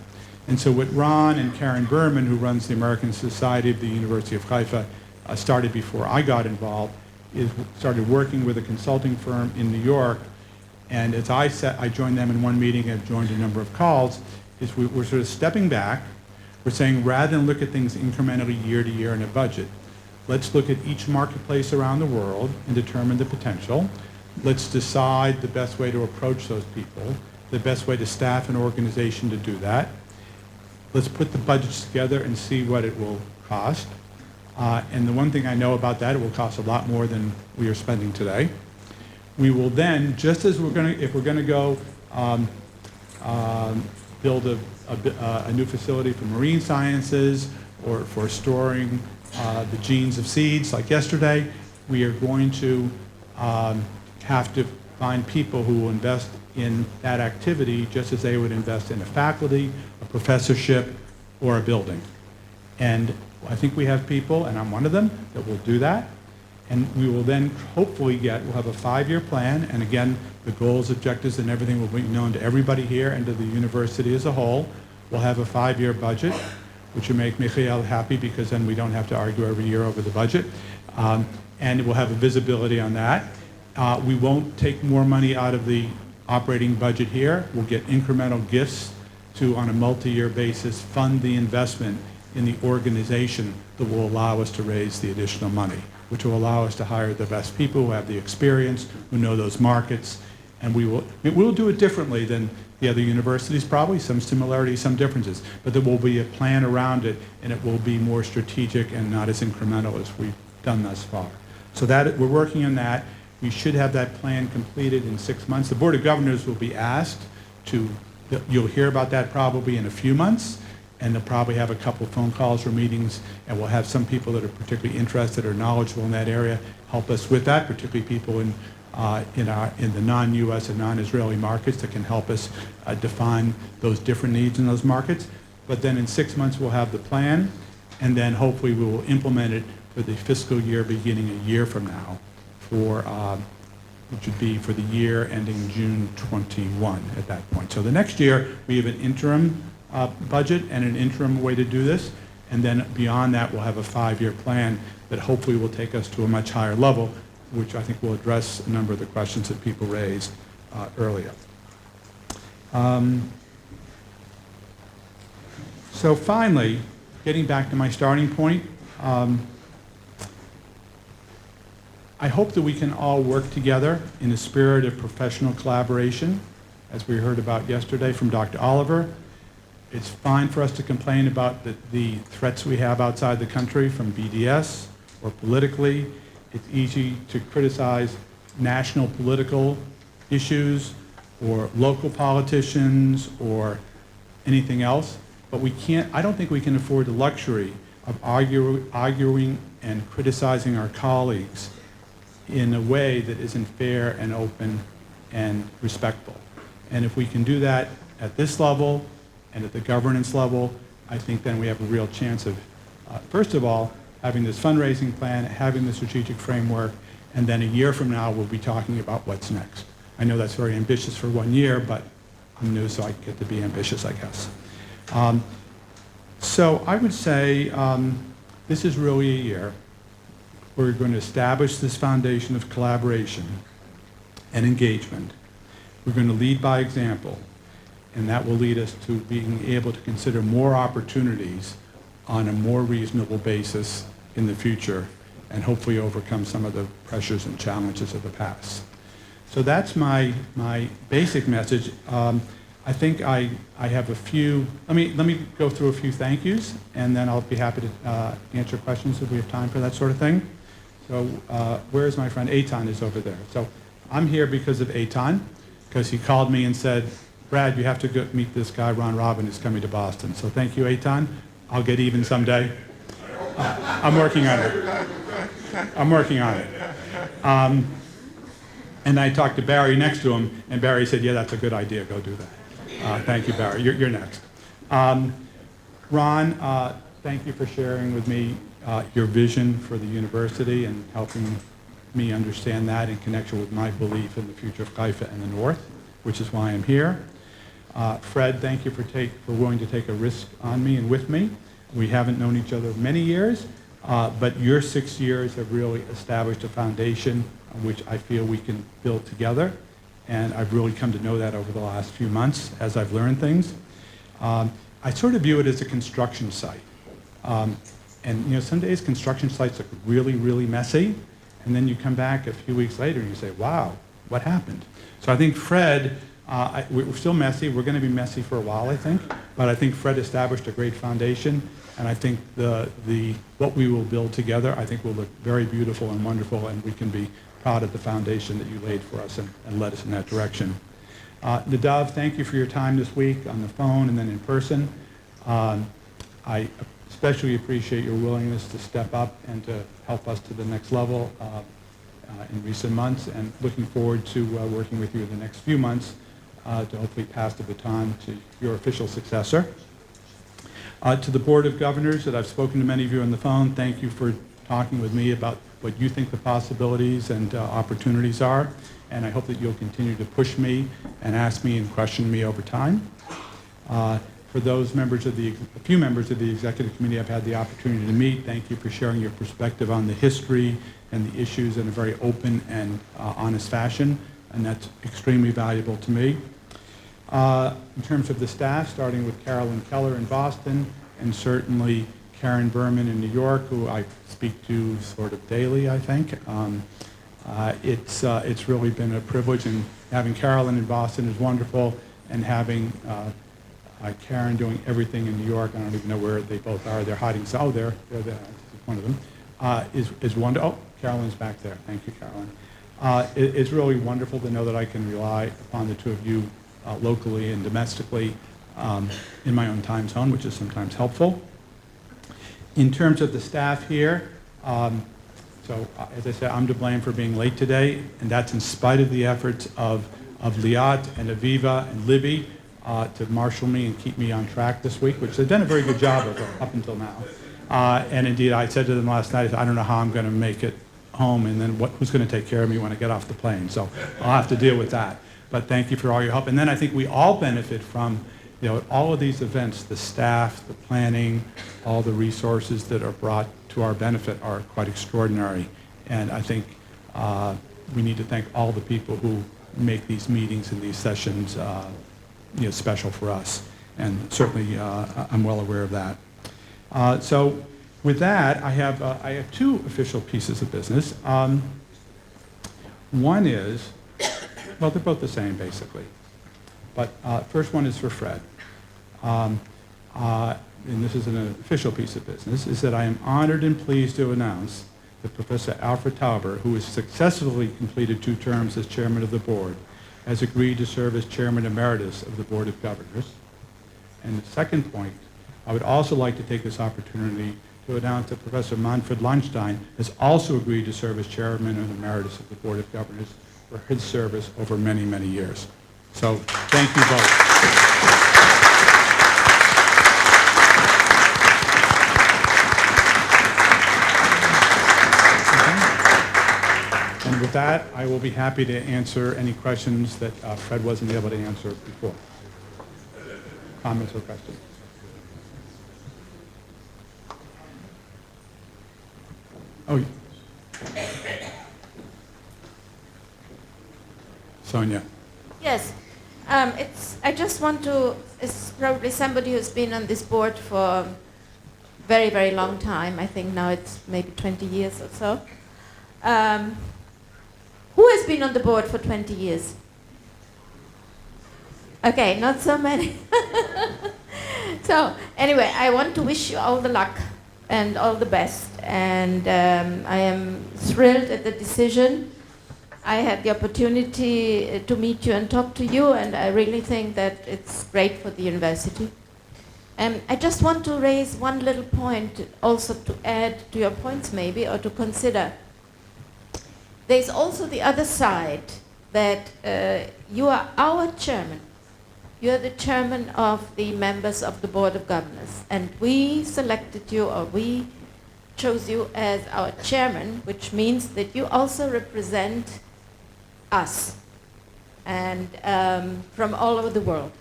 And so what Ron and Karen Berman, who runs the American Society of the University of Haifa, started before I got involved, is started working with a consulting firm in New York. And as I joined them in one meeting, I've joined a number of calls, is we're sort of stepping back. We're saying, rather than look at things incrementally year to year in a budget, let's look at each marketplace around the world and determine the potential. Let's decide the best way to approach those people, the best way to staff an organization to do that. Let's put the budgets together and see what it will cost. And the one thing I know about that, it will cost a lot more than we are spending today. We will then, just as if we're going to go build a new facility for marine sciences or for storing the genes of seeds like yesterday, we are going to have to find people who will invest in that activity just as they would invest in a faculty, a professorship, or a building. And I think we have people, and I'm one of them, that will do that. And we will then hopefully we'll have a 5-year plan, and again, the goals, objectives, and everything will be known to everybody here and to the university as a whole. We'll have a 5-year budget, which will make Michael happy because then we don't have to argue every year over the budget. And we'll have a visibility on that. We won't take more money out of the operating budget here. We'll get incremental gifts to, on a multi-year basis, fund the investment in the organization that will allow us to raise the additional money, which will allow us to hire the best people who have the experience, who know those markets, and we'll do it differently than the other universities, probably, some similarities, some differences, but there will be a plan around it, and it will be more strategic and not as incremental as we've done thus far. So that, we're working on that. We should have that plan completed in 6 months. The Board of Governors will be asked to, you'll hear about that probably in a few months, and they'll probably have a couple of phone calls or meetings, and we'll have some people that are particularly interested or knowledgeable in that area help us with that, particularly people in the non-U.S. and non-Israeli markets that can help us define those different needs in those markets. But then in 6 months we'll have the plan, and then hopefully we will implement it for the fiscal year beginning a year from now, which would be for the year ending June 21 at that point. So the next year we have an interim budget and an interim way to do this, and then beyond that we'll have a 5-year plan that hopefully will take us to a much higher level, which I think will address a number of the questions that people raised earlier. So finally, getting back to my starting point, I hope that we can all work together in a spirit of professional collaboration, as we heard about yesterday from Dr. Oliver. It's fine for us to complain about the threats we have outside the country from BDS or politically. It's easy to criticize national political issues or local politicians or anything else, but I don't think we can afford the luxury of arguing and criticizing our colleagues in a way that isn't fair and open and respectful. And if we can do that at this level and at the governance level, I think then we have a real chance of, first of all, having this fundraising plan, having the strategic framework, and then a year from now we'll be talking about what's next. I know that's very ambitious for 1 year, but I'm new, so I get to be ambitious, I guess. So I would say this is really a year where we're going to establish this foundation of collaboration and engagement. We're going to lead by example, and that will lead us to being able to consider more opportunities on a more reasonable basis in the future, and hopefully overcome some of the pressures and challenges of the past. So that's my basic message. I think I have a few, let me go through a few thank yous, and then I'll be happy to answer questions if we have time for that sort of thing. So where's my friend? Eitan is over there. So I'm here because of Eitan, because he called me and said, Brad, you have to go meet this guy, Ron Robin, who's coming to Boston. So thank you, Eitan. I'll get even someday. I'm working on it. I'm working on it. And I talked to Barry next to him, and Barry said, yeah, that's a good idea. Go do that. Thank you, Barry. You're next. Ron, thank you for sharing with me your vision for the university and helping me understand that in connection with my belief in the future of Haifa and the North, which is why I'm here. Fred, thank you for willing to take a risk on me and with me. We haven't known each other many years, but your 6 years have really established a foundation on which I feel we can build together, and I've really come to know that over the last few months as I've learned things. I sort of view it as a construction site. And you know, some days construction sites look really, really messy, and then you come back a few weeks later and you say, wow, what happened? So I think Fred, we're still messy. We're going to be messy for a while, I think, but I think Fred established a great foundation, and I think what we will build together, I think will look very beautiful and wonderful, and we can be proud of the foundation that you laid for us and led us in that direction. Nadav, thank you for your time this week on the phone and then in person. I especially appreciate your willingness to step up and to help us to the next level in recent months, and looking forward to working with you in the next few months to hopefully pass the baton to your official successor. To the Board of Governors that I've spoken to many of you on the phone, thank you for talking with me about what you think the possibilities and opportunities are, and I hope that you'll continue to push me and ask me and question me over time. For those members of a few members of the Executive Committee I've had the opportunity to meet, thank you for sharing your perspective on the history and the issues in a very open and honest fashion. and that's extremely valuable to me. In terms of the staff, starting with Carolyn Keller in Boston, and certainly Karen Berman in New York, who I speak to sort of daily, I think. It's really been a privilege, and having Carolyn in Boston is wonderful, and having Karen doing everything in New York, I don't even know where they both are, they're hiding, so, oh, they're there, one of them, is wonderful. Oh, Carolyn's back there, thank you, Carolyn. It's really wonderful to know that I can rely upon the two of you locally and domestically in my own time zone, which is sometimes helpful. In terms of the staff here, as I said, I'm to blame for being late today, and that's in spite of the efforts of Liat and Aviva and Libby to marshal me and keep me on track this week, which they've done a very good job of up until now. And indeed, I said to them last night, I don't know how I'm going to make it home, and then who's going to take care of me when I get off the plane? So I'll have to deal with that. But thank you for all your help. And then I think we all benefit from, all of these events, the staff, the planning, all the resources that are brought to our benefit are quite extraordinary. And I think we need to thank all the people who make these meetings and these sessions special for us. And certainly I'm well aware of that. So with that, I have two official pieces of business. One is, well, they're both the same, basically. But first one is for Fred. And this is an official piece of business, is that I am honored and pleased to announce that Professor Alfred Tauber, who has successfully completed 2 terms as chairman of the board, has agreed to serve as chairman emeritus of the Board of Governors. And the second point, I would also like to take this opportunity to announce that Professor Manfred Landstein has also agreed to serve as chairman emeritus of the Board of Governors for his service over many, many years. So thank you both. And with that, I will be happy to answer any questions that Fred wasn't able to answer before. Comments or questions? Oh, Sonia. Yes, I just want to, it's probably somebody who's been on this board for a very, very long time. I think now it's maybe 20 years or so. Who has been on the board for 20 years? Okay, not so many. So anyway, I want to wish you all the luck and all the best. And I am thrilled at the decision. I had the opportunity to meet you and talk to you, and I really think that it's great for the university. I just want to raise one little point also to add to your points maybe, or to consider. There's also the other side, that you are our chairman. You are the chairman of the members of the Board of Governors, and we selected you, or we chose you as our chairman, which means that you also represent us, and from all over the world.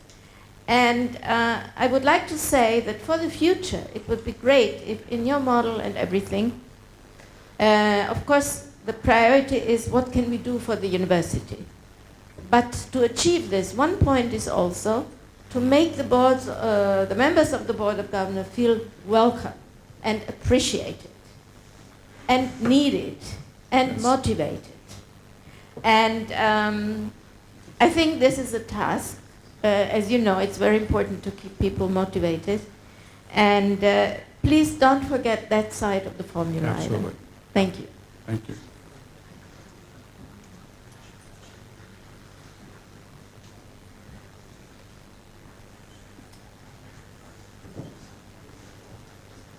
And I would like to say that for the future, it would be great if in your model and everything, of course, the priority is what can we do for the university. But to achieve this, one point is also to make the boards, the members of the Board of Governors feel welcome and appreciated and needed and motivated. And I think this is a task. As you know, it's very important to keep people motivated. And please don't forget that side of the formula. Absolutely. Either. Thank you. Thank you.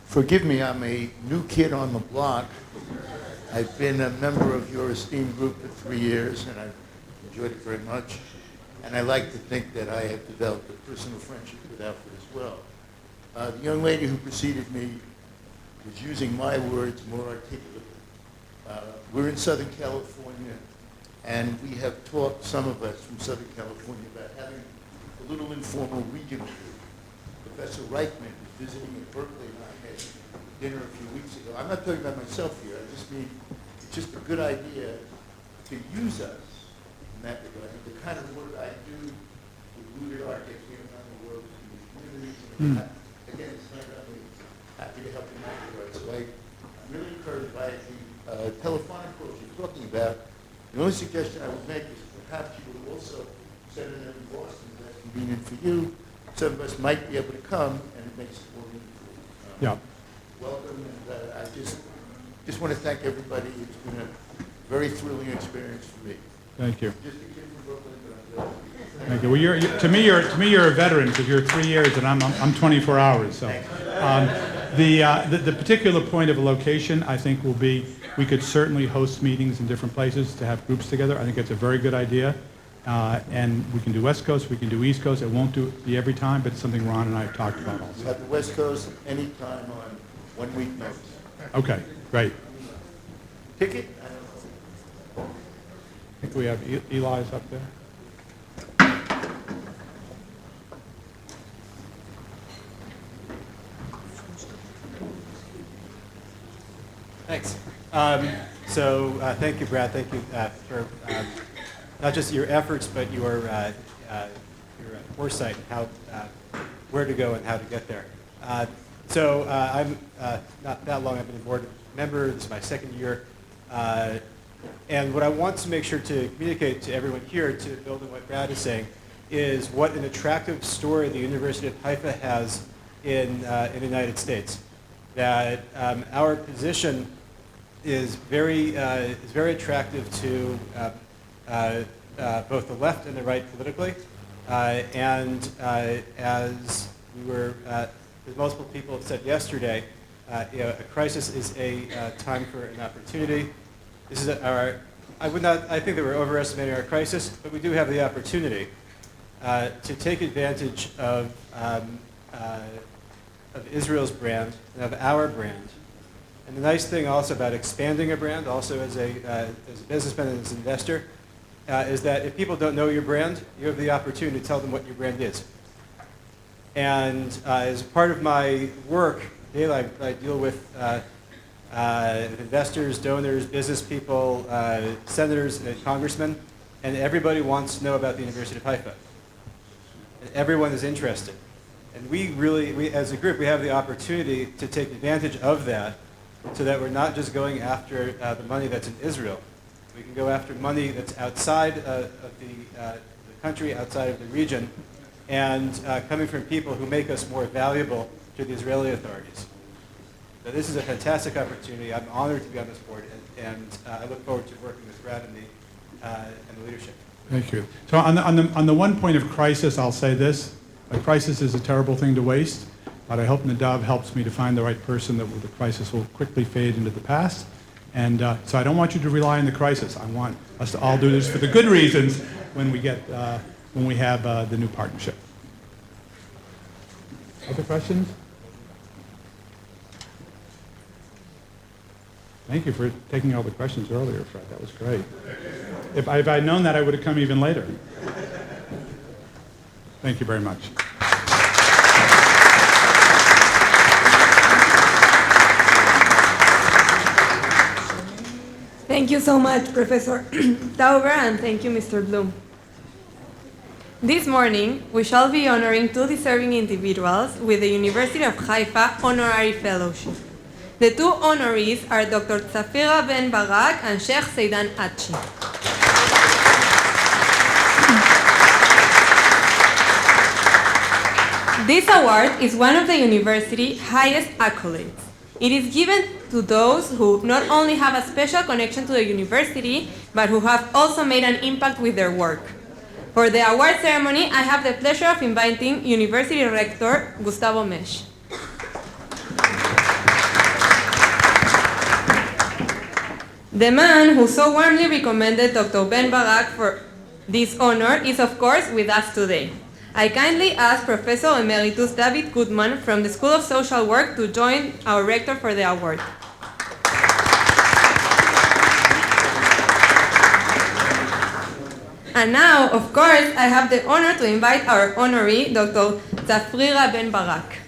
Forgive me, I'm a new kid on the block. I've been a member of your esteemed group for 3 years, and I've enjoyed it very much. And I like to think that I have developed a personal friendship with Alfred as well. The young lady who preceded me was using my words more articulately. We're in Southern California, and we have talked, some of us from Southern California, about having a little informal regional group. Professor Reichman was visiting in Berkeley, and I had dinner a few weeks ago. I'm not talking about myself here. I just mean it's just a good idea to use us that regard. And the kind of work I do with rooted architects here around the world in the communities. Again, it's not only happy to help in that regard. So I'm really encouraged by the telephonic approach you're talking about. The only suggestion I would make is perhaps you would also send it in Boston if that's convenient for you. Some of us might be able to come, and it makes it more meaningful. Yeah. Welcome, and I just want to thank everybody. It's been a very thrilling experience for me. Thank you. Just a kid from Brooklyn, but I'm glad. Thank you. Well, to me, you're a veteran because you're 3 years and I'm 24 hours. So, the particular point of a location, I think, will be we could certainly host meetings in different places to have groups together. I think it's a very good idea, and we can do West Coast, we can do East Coast. It won't be every time, but it's something Ron and I have talked about also. We have the West Coast anytime on 1 week notice. Okay, great. Ticket? I think we have Eli's up there. Thanks. Thank you, Brad. Thank you for not just your efforts, but your foresight and how where to go and how to get there. I'm not that long. I've been a board member. This is my second year. And what I want to make sure to communicate to everyone here, to build on what Brad is saying, is what an attractive story the University of Haifa has in the United States. That our position is very attractive to both the left and the right politically, and as multiple people have said yesterday, a crisis is a time for an opportunity. This is I think that we're overestimating our crisis, but we do have the opportunity to take advantage of Israel's brand and of our brand. And the nice thing also about expanding a brand, also as a businessman and as an investor, is that if people don't know your brand, you have the opportunity to tell them what your brand is. And as part of my work daily, I deal with investors, donors, business people, senators, and congressmen, and everybody wants to know about the University of Haifa. And everyone is interested. And we as a group, we have the opportunity to take advantage of that so that we're not just going after the money that's in Israel. We can go after money that's outside of the country, outside of the region, and coming from people who make us more valuable to the Israeli authorities. So this is a fantastic opportunity. I'm honored to be on this board, and I look forward to working with Brad and the leadership. Thank you. So on the one point of crisis, I'll say this. A crisis is a terrible thing to waste, but I hope Nadav helps me to find the right person that the crisis will quickly fade into the past. And so I don't want you to rely on the crisis. I want us to all do this for the good reasons when we have the new partnership. Other questions? Thank you for taking all the questions earlier, Fred. That was great. If I'd known that, I would have come even later. Thank you very much. Thank you so much, Professor Tauber, and thank you, Mr. Bloom. This morning, we shall be honoring two deserving individuals with the University of Haifa Honorary Fellowship. The two honorees are Dr. Tzafira Ben Barak and Sheikh Seidan Atchi. This award is one of the university's highest accolades. It is given to those who not only have a special connection to the university, but who have also made an impact with their work. For the award ceremony, I have the pleasure of inviting University Rector Gustavo Mesh. The man who so warmly recommended Dr. Ben Barak for this honor is, of course, with us today. I kindly ask Professor Emeritus David Goodman from the School of Social Work to join our rector for the award. And now, of course, I have the honor to invite our honoree, Dr. Tzafira Ben Barak.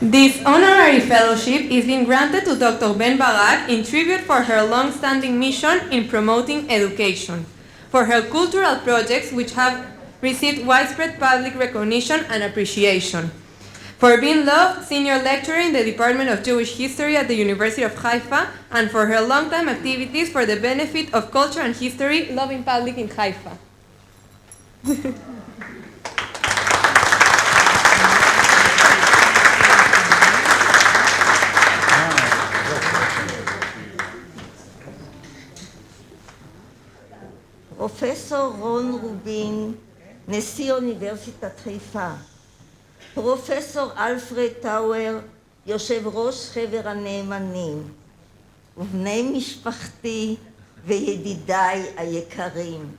This honorary fellowship is being granted to Dr. Ben Barak in tribute for her long-standing mission in promoting education, for her cultural projects which have received widespread public recognition and appreciation, for being loved senior lecturer in the Department of Jewish History at the University of Haifa, and for her long-time activities for the benefit of culture and history, loving public in Haifa. פרופסור רון רובין, נשיא אוניברסיטת חיפה, פרופסור אלפרד טאואר, יושב ראש חבר הנאמנים, ובני משפחתי וידידיי היקרים.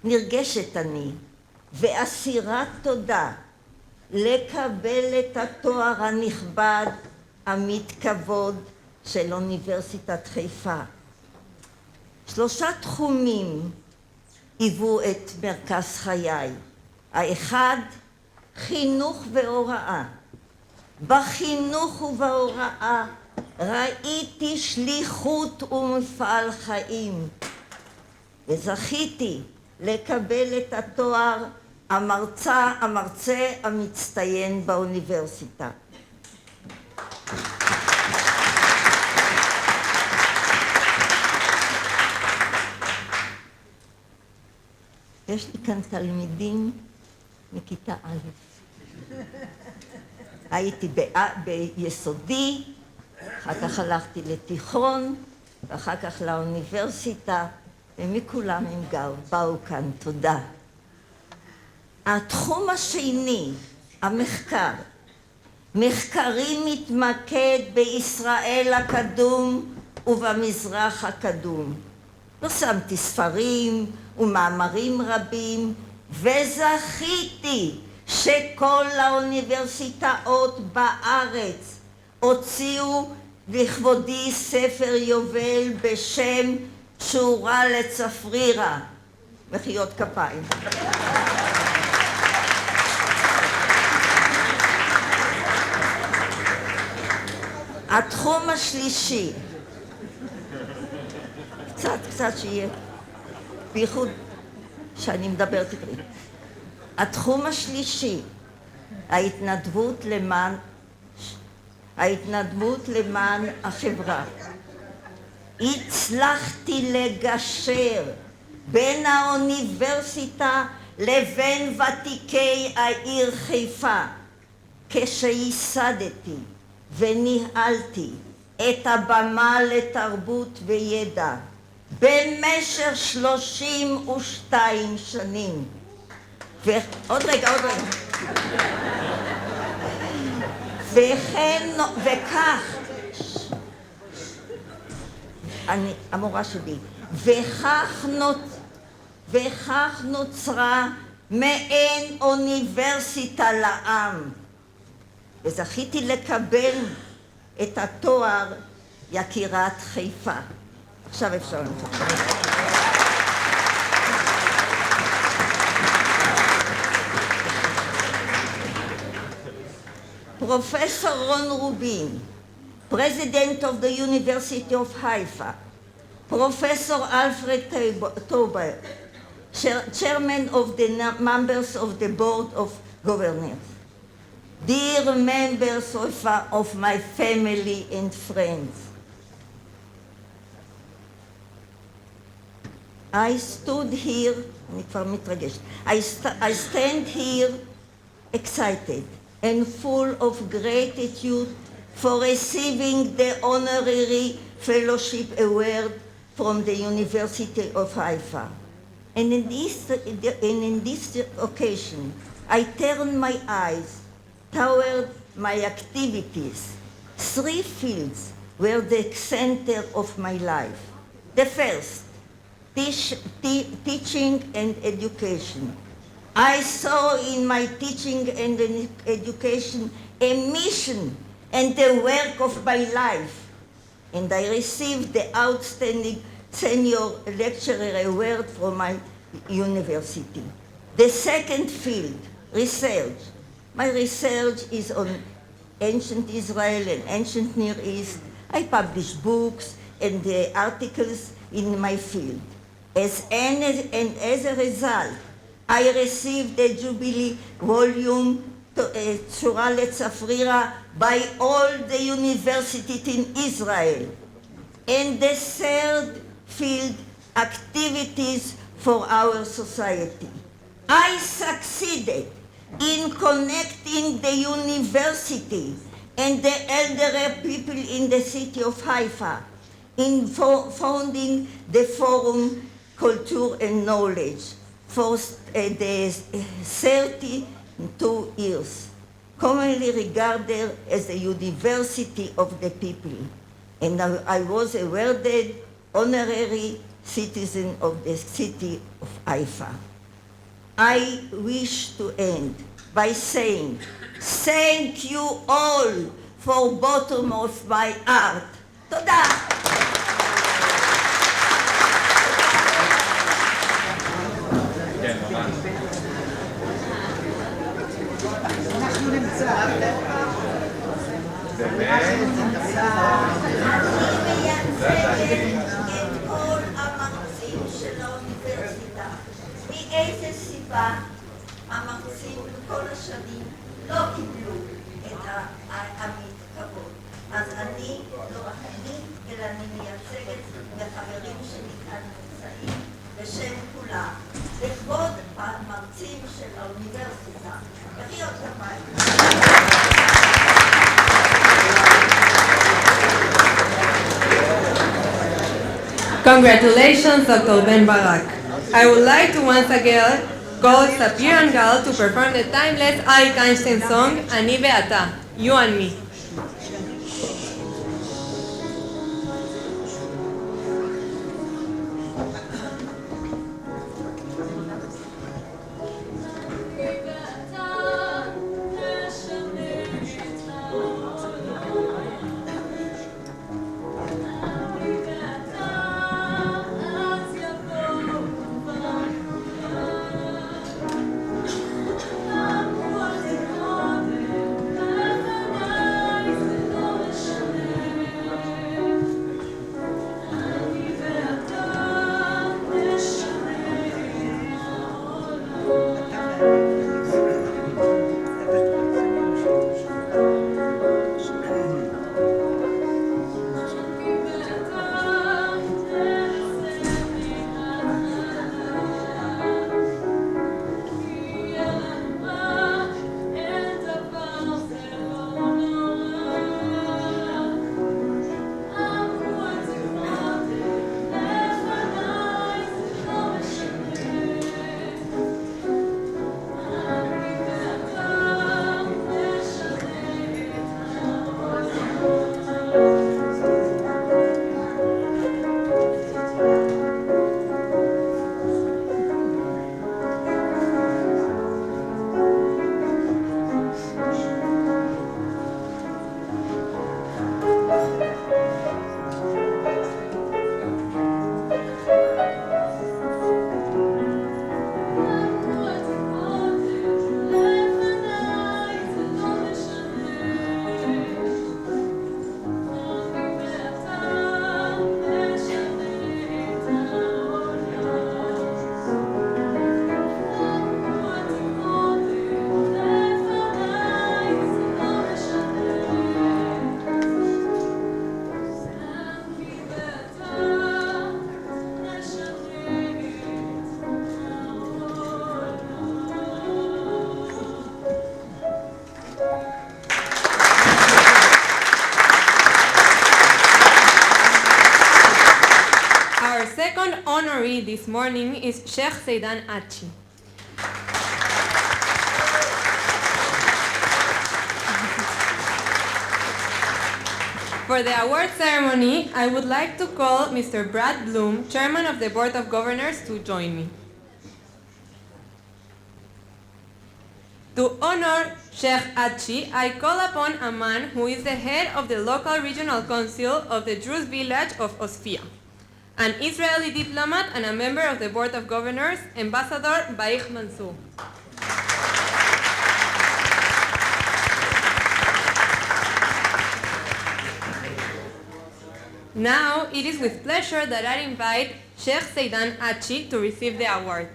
נרגשת אני ואסירת תודה לקבל את התואר הנכבד עמית כבוד של אוניברסיטת חיפה. 3 תחומים היוו את מרכז חיי. האחד, חינוך והוראה. בחינוך ובהוראה ראיתי שליחות ומפעל חיים, וזכיתי לקבל את התואר המרצה המצטיין באוניברסיטה. יש לי כאן תלמידים מכיתה א'. הייתי ביסודי, אחר כך הלכתי לתיכון, ואחר כך לאוניברסיטה, ומכולם הם באו כאן. תודה. התחום השני, המחקר. מחקרי מתמקד בישראל הקדום ובמזרח הקדום. פרסמתי ספרים ומאמרים רבים, וזכיתי שכל האוניברסיטאות בארץ הוציאו לכבודי ספר יובל בשם שורה לצפרירה. מחיאות כפיים. התחום השלישי, קצת שיהיה, בייחוד שאני מדברת עברית. התחום השלישי, ההתנדבות למען החברה. הצלחתי לגשר בין האוניברסיטה לבין ותיקי העיר חיפה, כשייסדתי וניהלתי את הבמה לתרבות וידע במשך 32 שנים. עוד רגע. וכך, המורה שלי, וכך נוצרה מעין אוניברסיטה לעם, וזכיתי לקבל את התואר יקירת חיפה. עכשיו אפשר להמשיך. פרופסור רון רובין, President of the University of Haifa, Professor Alfred Tauber, Chairman of the members of the Board of Governors, dear members of my family and friends, I stand here excited and full of gratitude for receiving the honorary fellowship award from the University of Haifa. And in this occasion, I turn my eyes toward my activities. 3 fields were the center of my life. The first, teaching and education. I saw in my teaching and education a mission and the work of my life, and I received the outstanding senior lecturer award from my university. The second field, research. My research is on ancient Israel and ancient Near East. I publish books and articles in my field. As a result, I received the Jubilee volume Tzura Letzafrira by all the universities in Israel. And the third field, activities for our society. I succeeded in connecting the university and the elderly people in the city of Haifa in founding the Forum Culture and Knowledge for the 32 years, commonly regarded as the University of the People. And I was awarded honorary citizen of the city of Haifa. I wish to end by saying, thank you all for bottom of my heart. תודה. אנחנו נמצא. כל המרצים של האוניברסיטה. מאיזה סיבה המרצים בכל השנים לא קיבלו את העמית כבוד. אז אני, לא רק אני, אלא אני מייצגת בחברים שלי כאן נמצאים, בשם כולם, לכבוד המרצים של האוניברסיטה. מחיאות כפיים. Congratulations, Dr. Ben Barak. I would like to once again call Sapir and Gal to perform the timeless Arik Einstein song, Ani Ve'ata, You and Me. Honoree this morning is Sheikh Seidan Achi. For the award ceremony, I would like to call Mr. Brad Bloom, Chairman of the Board of Governors, to join me. To honor Sheikh Achi, I call upon a man who is the head of the local regional council of the Druze village of Osfia, an Israeli diplomat and a member of the Board of Governors, Ambassador Baich Mansour. Now, it is with pleasure that I invite Sheikh Seidan Achi to receive the award.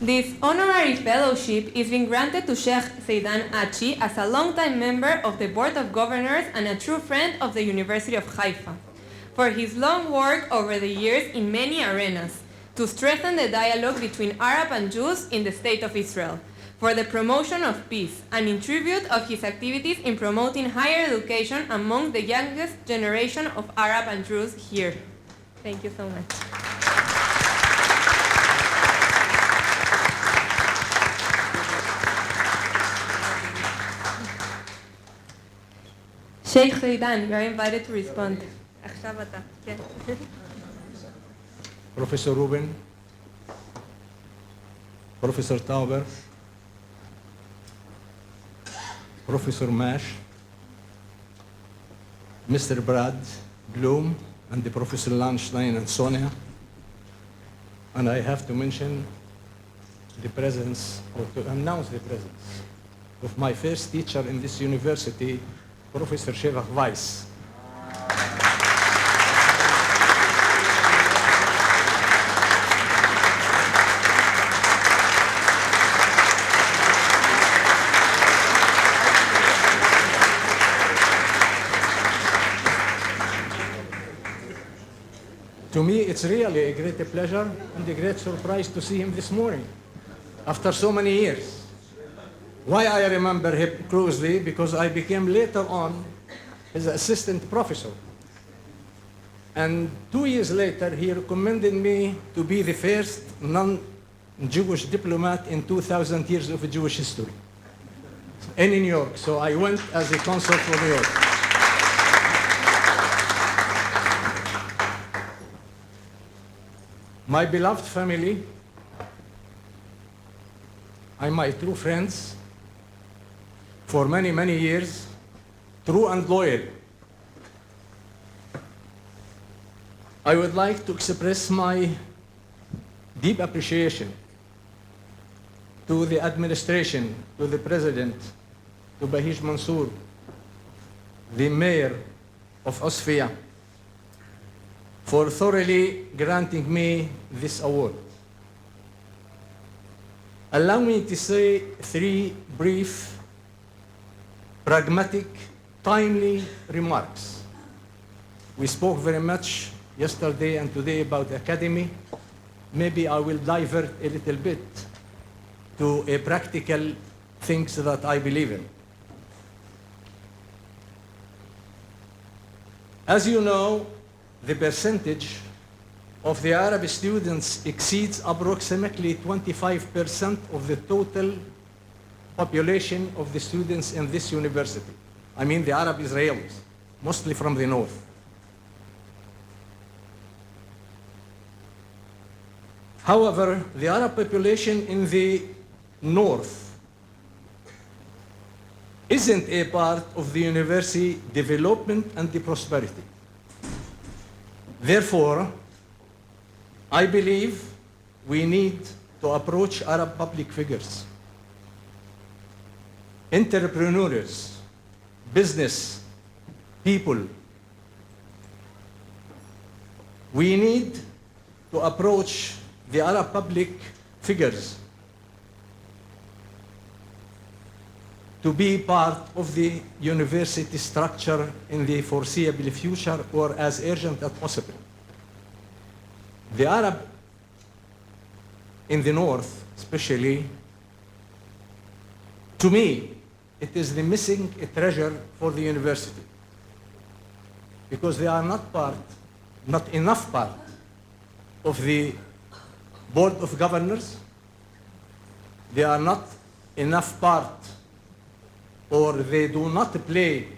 This honorary fellowship is being granted to Sheikh Seidan Achi as a longtime member of the Board of Governors and a true friend of the University of Haifa, for his long work over the years in many arenas to strengthen the dialogue between Arab and Jews in the State of Israel, for the promotion of peace, and in tribute of his activities in promoting higher education among the youngest generation of Arab and Jews here. Thank you so much. Sheikh Seidan, you are invited to respond. עכשיו אתה, כן. Professor Rubin, Professor Tauber, Professor Mash, Mr. Brad Bloom, and the Professor Landstein and Sonia. And I have to mention the presence, or to announce the presence, of my first teacher in this university, Professor Shevach Weiss. To me, it's really a great pleasure and a great surprise to see him this morning, after so many years. Why I remember him closely? Because I became later on his assistant professor. And 2 years later, he recommended me to be the first non-Jewish diplomat in 2,000 years of Jewish history in New York. So I went as a consul for New York. My beloved family and my true friends, for many, many years, true and loyal. I would like to express my deep appreciation to the administration, to the president, to Bahish Mansour, the mayor of Osfia, for thoroughly granting me this award. Allow me to say 3 brief, pragmatic, timely remarks. We spoke very much yesterday and today about academy. Maybe I will divert a little bit to a practical things that I believe in. As you know, the percentage of the Arab students exceeds approximately 25% of the total population of the students in this university. I mean the Arab Israelis, mostly from the north. However, the Arab population in the north isn't a part of the university development and the prosperity. Therefore, I believe we need to approach Arab public figures, entrepreneurs, business people. We need to approach the Arab public figures to be part of the university structure in the foreseeable future or as urgent as possible. The Arab in the north, especially, to me, it is the missing treasure for the university, because they are not enough part of the board of governors. They are not enough part, or they do not play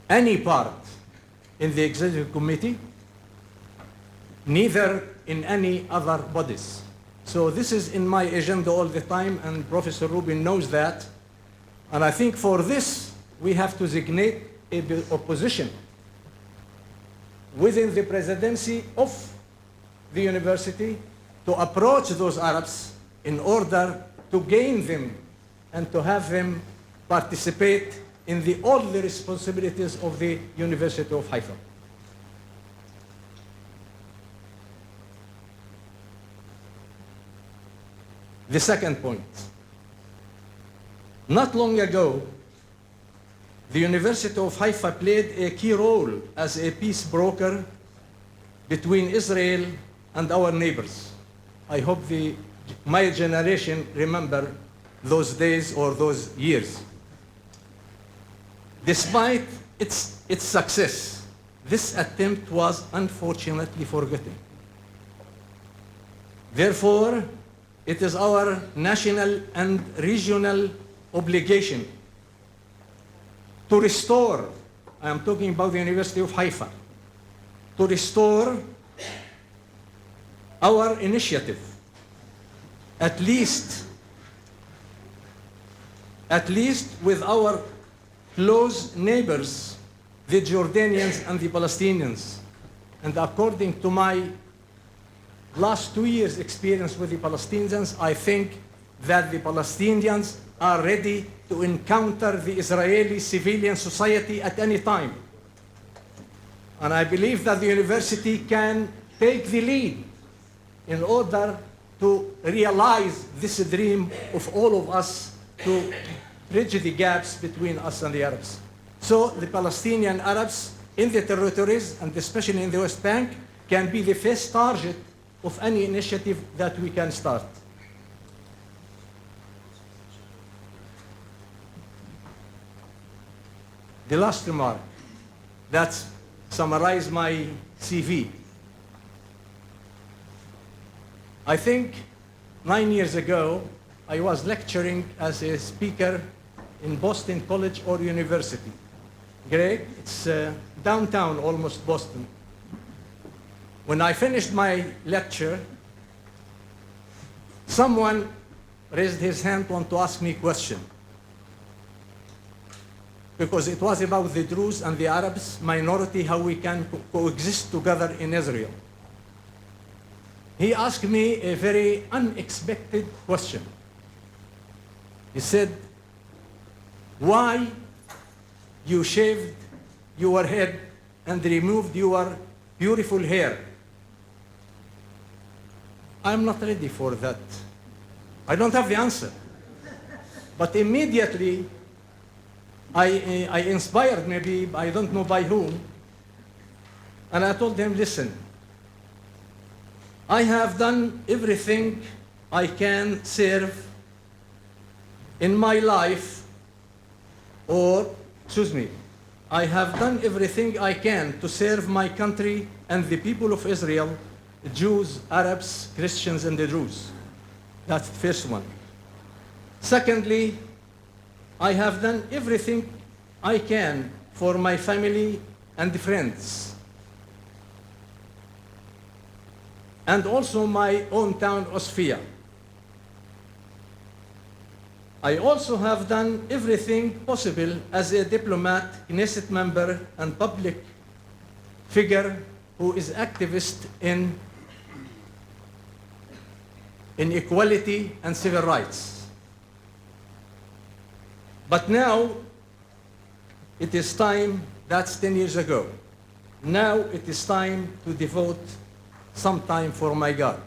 any part in the executive committee, neither in any other bodies. So this is in my agenda all the time, and Professor Rubin knows that. And I think for this, we have to designate a opposition within the presidency of the university to approach those Arabs in order to gain them and to have them participate in all the responsibilities of the University of Haifa. The second point. Not long ago, the University of Haifa played a key role as a peace broker between Israel and our neighbors. I hope my generation remember those days or those years. Despite its success, this attempt was unfortunately forgotten. Therefore, it is our national and regional obligation to restore, I am talking about the University of Haifa, to restore our initiative, at least with our close neighbors, the Jordanians and the Palestinians. And according to my last 2 years' experience with the Palestinians, I think that the Palestinians are ready to encounter the Israeli civilian society at any time. And I believe that the university can take the lead in order to realize this dream of all of us to bridge the gaps between us and the Arabs. So the Palestinian Arabs in the territories, and especially in the West Bank, can be the first target of any initiative that we can start. The last remark that summarizes my CV. I think 9 years ago, I was lecturing as a speaker in Boston College or University. Greg, it's downtown, almost Boston. When I finished my lecture, someone raised his hand, wanted to ask me a question. Because it was about the Druze and the Arabs minority, how we can coexist together in Israel. He asked me a very unexpected question. He said, why you shaved your head and removed your beautiful hair? I'm not ready for that. I don't have the answer. But immediately, I inspired, maybe, I don't know by whom, and I told him, listen, I have done everything I can serve in my life, I have done everything I can to serve my country and the people of Israel, Jews, Arabs, Christians, and the Druze. That's the first one. Secondly, I have done everything I can for my family and friends, and also my own town, Osfia. I also have done everything possible as a diplomat, Knesset member, and public figure who is activist in equality and civil rights. But now, it is time, that's 10 years ago. Now it is time to devote some time for my God.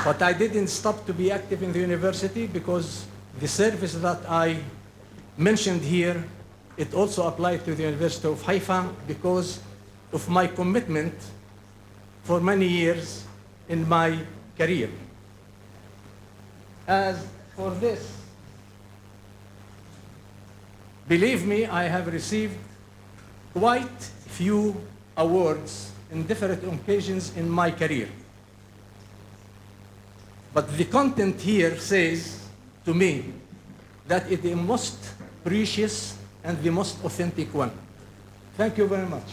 But I didn't stop to be active in the university because the service that I mentioned here, it also applied to the University of Haifa because of my commitment for many years in my career. As for this, believe me, I have received quite a few awards in different occasions in my career. But the content here says to me that it is the most precious and the most authentic one. Thank you very much.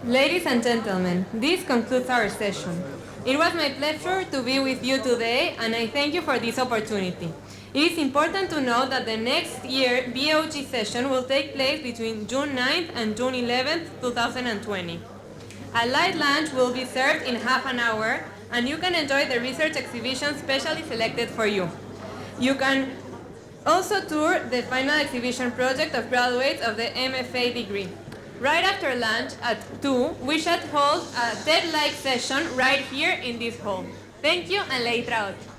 Ladies and gentlemen, this concludes our session. It was my pleasure to be with you today, and I thank you for this opportunity. It is important to note that the next year BOG session will take place between June 9th and June 11th, 2020. A light lunch will be served in half an hour, and you can enjoy the research exhibition specially selected for you. You can also tour the final exhibition project of graduates of the MFA degree. Right after lunch at 2, we shall hold a TED-like session right here in this hall. Thank you and להתראות.